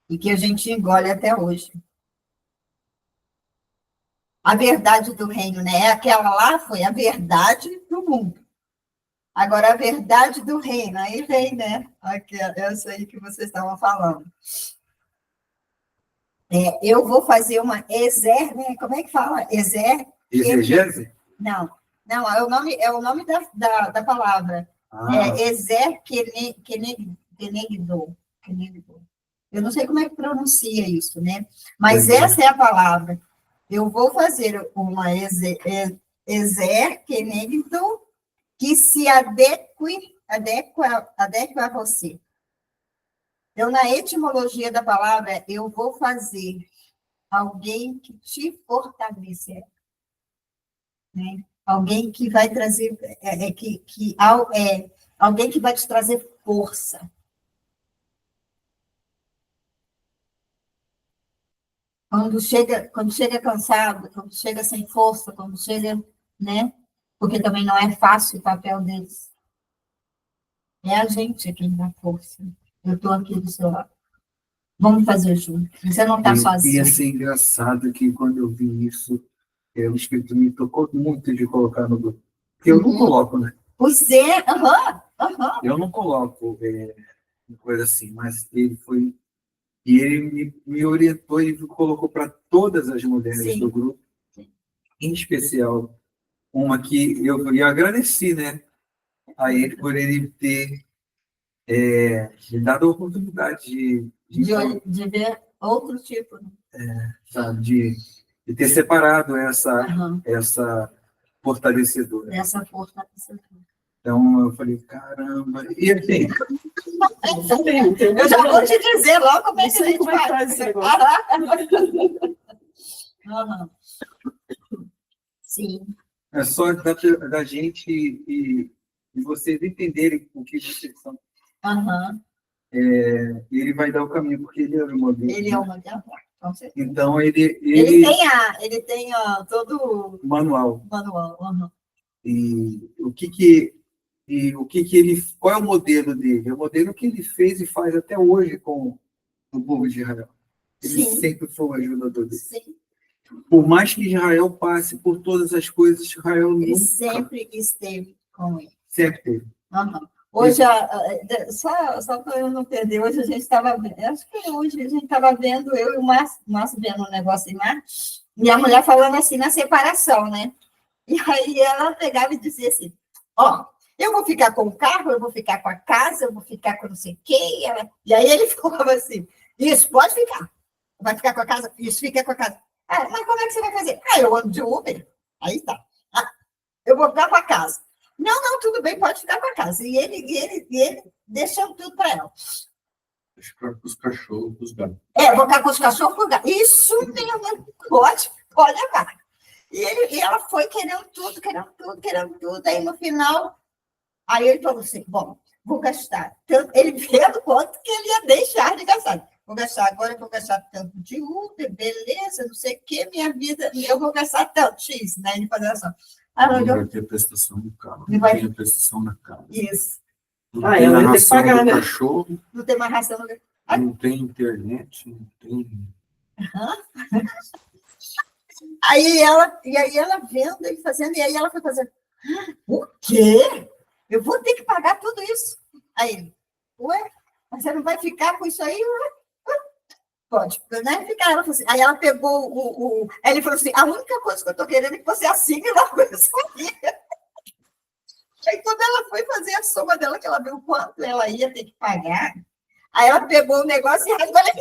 e que a gente engole até hoje. A verdade do reino, né? Aquela lá foi a verdade do mundo. Agora, a verdade do reino, aí vem, né? Essa aí que vocês estavam falando. Eu vou fazer uma né? Como é que fala? Exegese? Não, é o nome da palavra. Kenegdo. Eu não sei como é que pronuncia isso, né? Mas essa é a palavra. Eu vou fazer uma Kenegdo que se adequa a você. Então, na etimologia da palavra, eu vou fazer alguém que te fortalecer, né? Alguém que vai trazer, alguém que vai te trazer força. Quando chega cansado, quando chega sem força, quando chega, né? Porque também não é fácil o papel deles. É a gente quem dá força. Eu estou aqui do seu lado. Vamos fazer junto. Você não está sozinho. E assim, engraçado que quando eu vi isso, o Espírito me tocou muito de colocar no grupo. Porque eu não coloco, né? Pois é, Eu não coloco coisa assim, mas ele foi. E ele me orientou e colocou para todas as mulheres do grupo, em especial uma que eu agradeci, né, a ele por ele ter me dado a oportunidade de ver outro tipo. Sabe, de ter separado essa fortalecedora. Essa fortalecedora. Então, eu falei, caramba. E assim, Eu já vou te dizer logo como é que a gente como é que faz esse negócio. Aham. Sim. é só da gente e vocês entenderem o que vocês são. Aham. Ele vai dar o caminho, porque ele é o modelo. Ele é uma com certeza. Então, Ele tem todo o manual. manual. Aham. E o que ele, qual é o modelo dele? É o modelo que ele fez e faz até hoje com o povo de Israel. Ele Sim. sempre foi o ajudador dele. Sim. Por mais que Israel passe por todas as coisas, Israel Ele nunca sempre esteve com ele. sempre teve. Aham. Hoje, só para eu não perder, hoje a gente estava vendo, acho que hoje a gente estava vendo, eu e o Márcio vendo um negócio lá, e a mulher falando assim na separação, né? E aí ela pegava e dizia assim, ó, eu vou ficar com o carro, eu vou ficar com a casa, eu vou ficar com não sei o quê. E aí ele falava assim, isso, pode ficar. Vai ficar com a casa? Isso, fica com a casa. Ah, mas como é que você vai fazer? Ah, eu ando de Uber. Aí tá. Ah, eu vou ficar com a casa. Não, tudo bem, pode ficar com a casa. E ele deixando tudo para ela. Deixa para os cachorros, para os gatos. Vou ficar com os cachorros para os gatos. Isso mesmo, pode levar. E ela foi querendo tudo. Aí no final, aí ele falou assim, bom, vou gastar. Tanto, ele vendo quanto que ele ia deixar de gastar. Vou gastar agora, eu vou gastar tanto de Uber, beleza, não sei o que, minha vida, eu vou gastar tanto, X, né? Ele fazia assim. Não vai ter prestação no carro, não tem prestação na casa. Isso. Não tem ela a vai ter que ração pagar, do né? cachorro, Não tem mais ração. não tem internet, não tem... Aí ela vendo ele fazendo, e aí ela foi fazendo, o quê? Eu vou ter que pagar tudo isso? Aí ele, ué, mas você não vai ficar com isso aí? Pode, né? Ficar. Ela falou assim, aí ela pegou aí ele falou assim, a única coisa que eu estou querendo é que você assine lá com isso aí. Aí quando ela foi fazer a soma dela, que ela viu quanto ela ia ter que pagar, aí ela pegou o negócio e rasgou, ela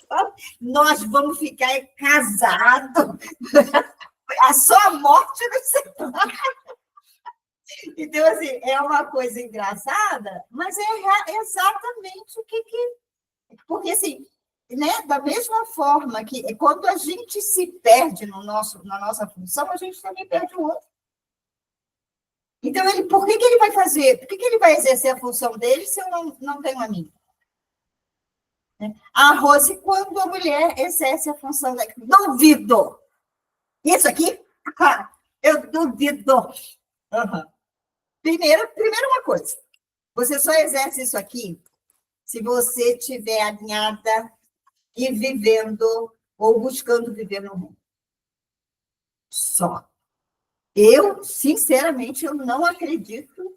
falou, nós vamos ficar casados, a sua morte não separa. Então, assim, é uma coisa engraçada, mas é exatamente o que... Porque, assim, né, da mesma forma que quando a gente se perde na nossa função, a gente também perde o outro. Então, por que ele vai fazer? Por que ele vai exercer a função dele se eu não tenho a minha? A Rose, quando a mulher exerce a função dela, duvido! Isso aqui? Eu duvido! Uhum. Primeiro uma coisa, você só exerce isso aqui se você estiver alinhada e vivendo ou buscando viver no reino. Só. Eu, sinceramente, eu não acredito,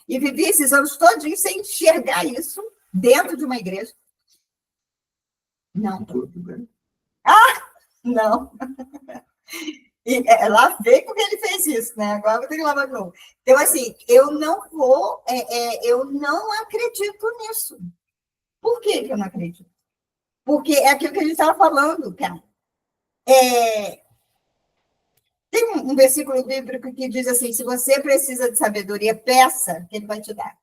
e vivi esses anos todinhos sem enxergar isso dentro de uma igreja. Não. Não. E lá veio porque ele fez isso, né? Agora vou ter que lavar de novo. Então, assim, eu não acredito nisso. Por que eu não acredito? Porque é aquilo que a gente estava falando, cara. Tem um versículo bíblico que diz assim, se você precisa de sabedoria, peça, que ele vai te dar.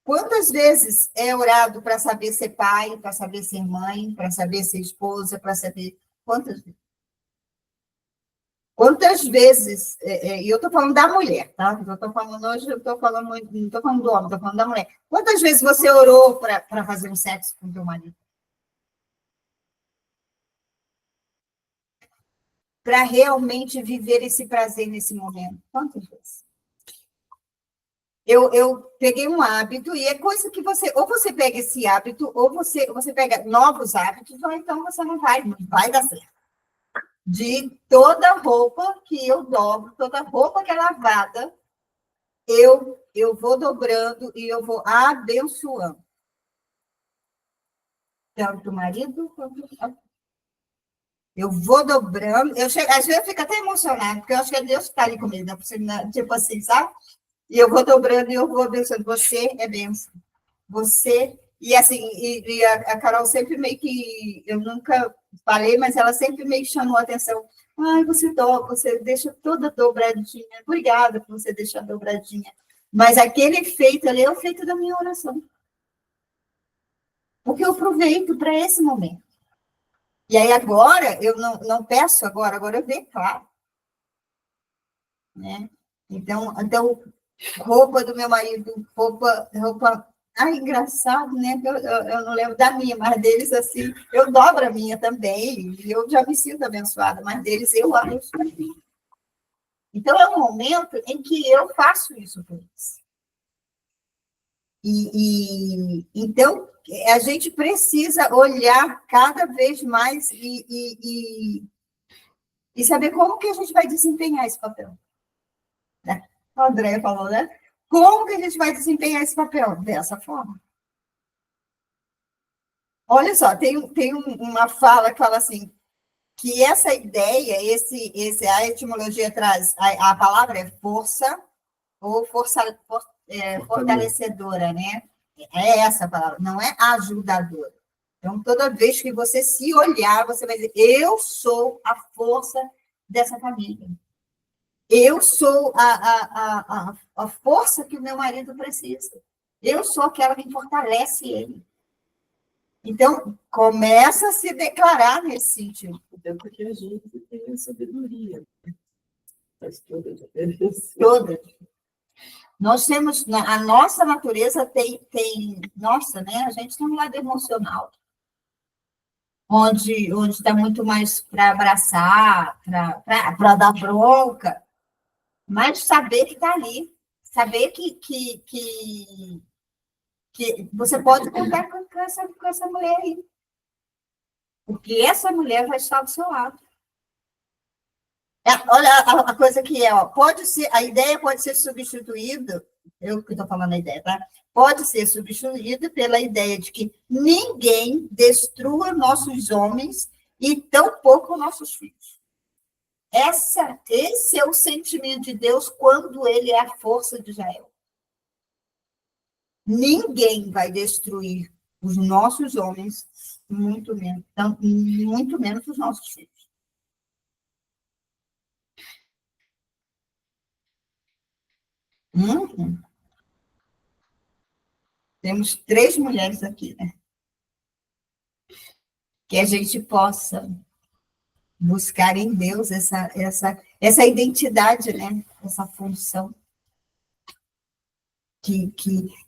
Quantas vezes é orado para saber ser pai, para saber ser mãe, para saber ser esposa, para saber... Quantas vezes? Quantas vezes, e eu estou falando da mulher, tá? Eu estou falando hoje, não estou falando do homem, estou falando da mulher. Quantas vezes você orou para fazer um sexo com o teu marido? Para realmente viver esse prazer nesse momento? Quantas vezes? Eu peguei um hábito, e é coisa que ou você pega esse hábito, ou você pega novos hábitos, ou então você não vai dar certo. De toda roupa que eu dobro, toda roupa que é lavada, eu vou dobrando e eu vou abençoando. Tanto o marido quanto o... Eu vou dobrando, às vezes eu fico até emocionada, porque eu acho que é Deus que está ali comigo, né? Tipo assim, sabe? E eu vou dobrando e eu vou abençoando. Você é bênção. Você... E assim, a Carol sempre meio que... Eu nunca falei, mas ela sempre meio que chamou a atenção. Ai, você deixa toda dobradinha. Obrigada por você deixar dobradinha. Mas aquele efeito ali é o efeito da minha oração. Porque eu aproveito para esse momento. E aí agora, eu não peço agora eu declaro. Né? Então, roupa do meu marido, roupa. Ai, engraçado, né? Eu não lembro da minha, mas deles, assim, eu dobro a minha também, e eu já me sinto abençoada, mas deles eu abençoo. Então, é um momento em que eu faço isso por eles. Então, a gente precisa olhar cada vez mais e saber como que a gente vai desempenhar esse papel. Né? A Andréia falou, né? Como que a gente vai desempenhar esse papel? Dessa forma. Olha só, tem uma fala que fala assim, que essa ideia, a etimologia traz, a palavra é força, ou fortalecedora, né? É essa a palavra, não é ajudadora. Então, toda vez que você se olhar, você vai dizer, eu sou a força dessa família. Eu sou a força que o meu marido precisa. Eu sou aquela que fortalece ele. Então, começa a se declarar nesse sentido. Até porque a gente tem a sabedoria. Faz toda a diferença. Toda. Nós temos, a nossa natureza nossa, né? A gente tem um lado emocional, onde está muito mais para abraçar, para dar bronca, mas saber que está ali, saber que você pode contar com essa mulher aí, porque essa mulher vai estar do seu lado. Olha a coisa que é, ó, a ideia pode ser substituída, eu que estou falando a ideia, tá? Pode ser substituída pela ideia de que ninguém destrua nossos homens e tampouco nossos filhos. Esse é o sentimento de Deus quando ele é a força de Israel. Ninguém vai destruir os nossos homens, muito menos os nossos filhos. Temos 3 mulheres aqui, né? Que a gente possa buscar em Deus essa identidade, né? Essa função.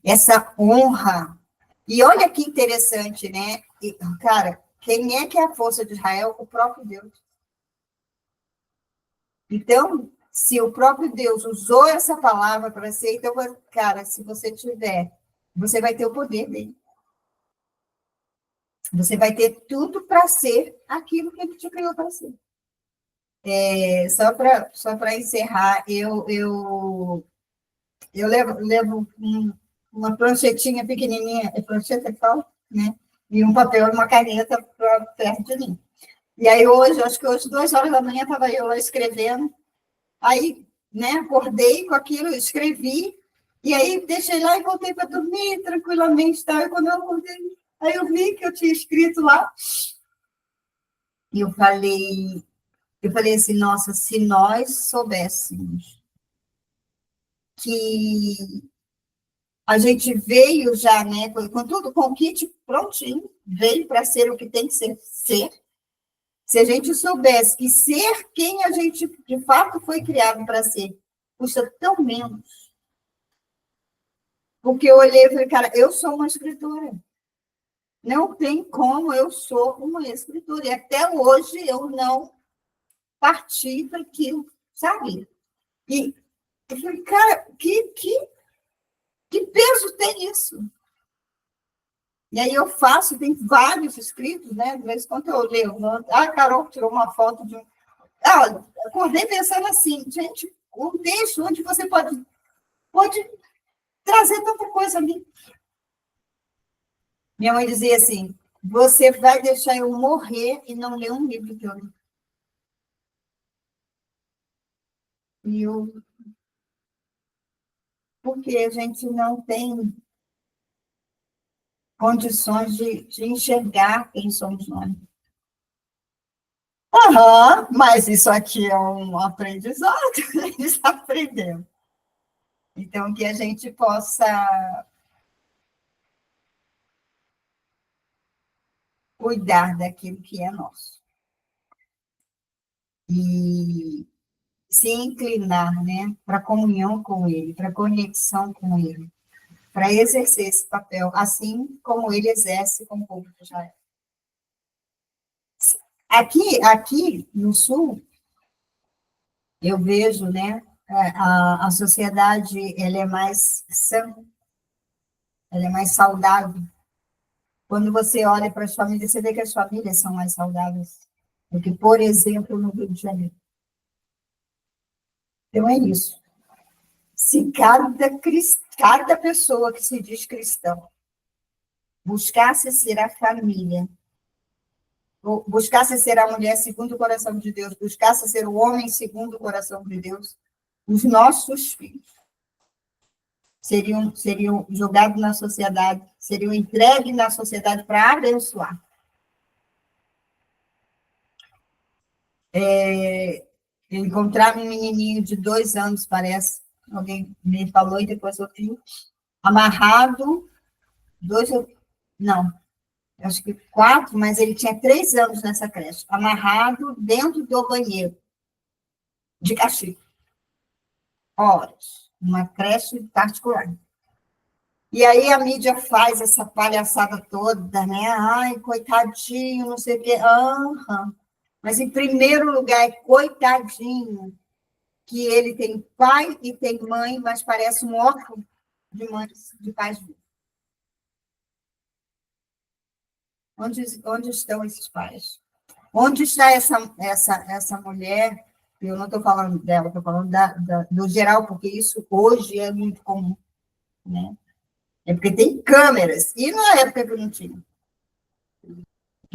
Essa honra. E olha que interessante, né? Cara, quem é que é a força de Israel? O próprio Deus. Então, se o próprio Deus usou essa palavra para ser, então, cara, se você tiver, você vai ter o poder dele. Você vai ter tudo para ser aquilo que ele te criou para ser. Só para encerrar, eu levo uma pranchetinha pequenininha, é prancheta que fala, né? E um papel e uma caneta perto de mim. E aí acho que hoje, 2 horas da manhã, estava eu lá escrevendo. Aí, né, acordei com aquilo, escrevi, e aí deixei lá e voltei para dormir tranquilamente. Tá? E quando eu acordei, aí eu vi que eu tinha escrito lá. E eu falei assim, nossa, se nós soubéssemos que a gente veio já, né, com tudo, com o kit prontinho, veio para ser o que tem que ser. Se a gente soubesse que ser quem a gente, de fato, foi criado para ser, custa tão menos. Porque eu olhei e falei, cara, eu sou uma escritora. Não tem como, eu sou uma escritora. E até hoje eu não parti daquilo, sabe? E eu falei, cara, que peso tem isso? E aí eu faço, tem vários escritos, né? De vez em quando eu leio. A Carol tirou uma foto de um. Acordei pensando assim, gente, um texto onde você pode trazer tanta coisa ali. Minha mãe dizia assim, você vai deixar eu morrer e não ler um livro que eu li. Porque a gente não tem condições de enxergar quem somos nós. Aham, mas isso aqui é um aprendizado, eles aprendendo. Então, que a gente possa cuidar daquilo que é nosso. E se inclinar, né, para a comunhão com Ele, para a conexão com Ele, para exercer esse papel, assim como Ele exerce com o povo de Israel. Aqui no Sul, eu vejo, né, a sociedade, ela é mais sã, ela é mais saudável. Quando você olha para as famílias, você vê que as famílias são mais saudáveis do que, por exemplo, no Rio de Janeiro. Então, é isso. Se cada pessoa que se diz cristão buscasse ser a família, buscasse ser a mulher segundo o coração de Deus, buscasse ser o homem segundo o coração de Deus, os nossos filhos seriam jogados na sociedade, seriam entregues na sociedade para abençoar. Encontrar um menininho de 2 anos, parece, alguém me falou e depois eu vi, amarrado, acho que 4, mas ele tinha 3 anos nessa creche, amarrado dentro do banheiro, de castigo. Horas, uma creche particular. E aí a mídia faz essa palhaçada toda, né? Ai, coitadinho, não sei o quê. Mas, em primeiro lugar, é coitadinho, que ele tem pai e tem mãe, mas parece um órfão de pais vivos. Onde estão esses pais? Onde está essa mulher? Eu não estou falando dela, estou falando do geral, porque isso hoje é muito comum, né? É porque tem câmeras, e na época que não tinha.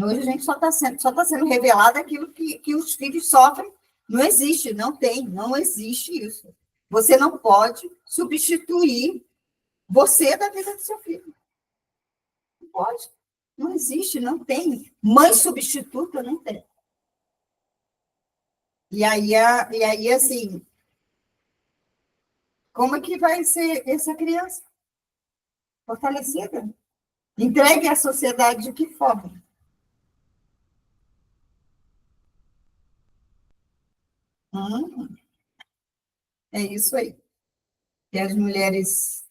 Hoje a gente só está sendo revelado aquilo que os filhos sofrem. Não existe, não existe isso. Você não pode substituir você da vida do seu filho. Não pode. Não existe, não tem. Mãe substituta, não tem. E aí, assim, como é que vai ser essa criança? Fortalecida? Entregue à sociedade de que forma? É isso aí. Que as mulheres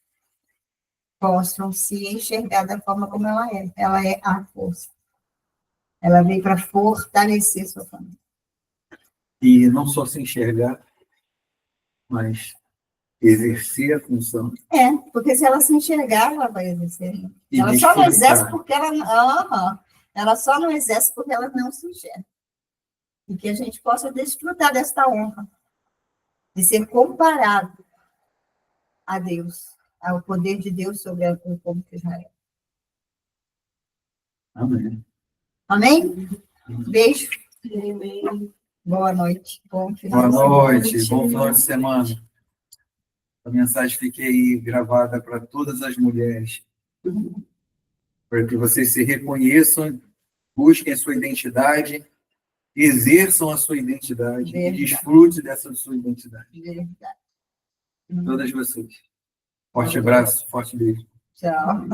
possam se enxergar da forma como ela é. Ela é a força. Ela veio para fortalecer sua família. E não só se enxergar, mas exercer a função. Porque se ela se enxergar, ela vai exercer. E Ela só não exerce desfrutar. porque ela só não exerce porque ela não se enxerga. E que a gente possa desfrutar desta honra, de ser comparado a Deus, ao poder de Deus sobre o povo de Israel. Amém. Amém? Beijo. Amém. Boa noite. Bom final Boa de semana. noite, bom final de semana. A mensagem fique aí gravada para todas as mulheres, para que vocês se reconheçam, busquem a sua identidade, exerçam a sua identidade e desfrute dessa sua identidade. Verdade. Todas vocês. Forte abraço, forte beijo. Tchau.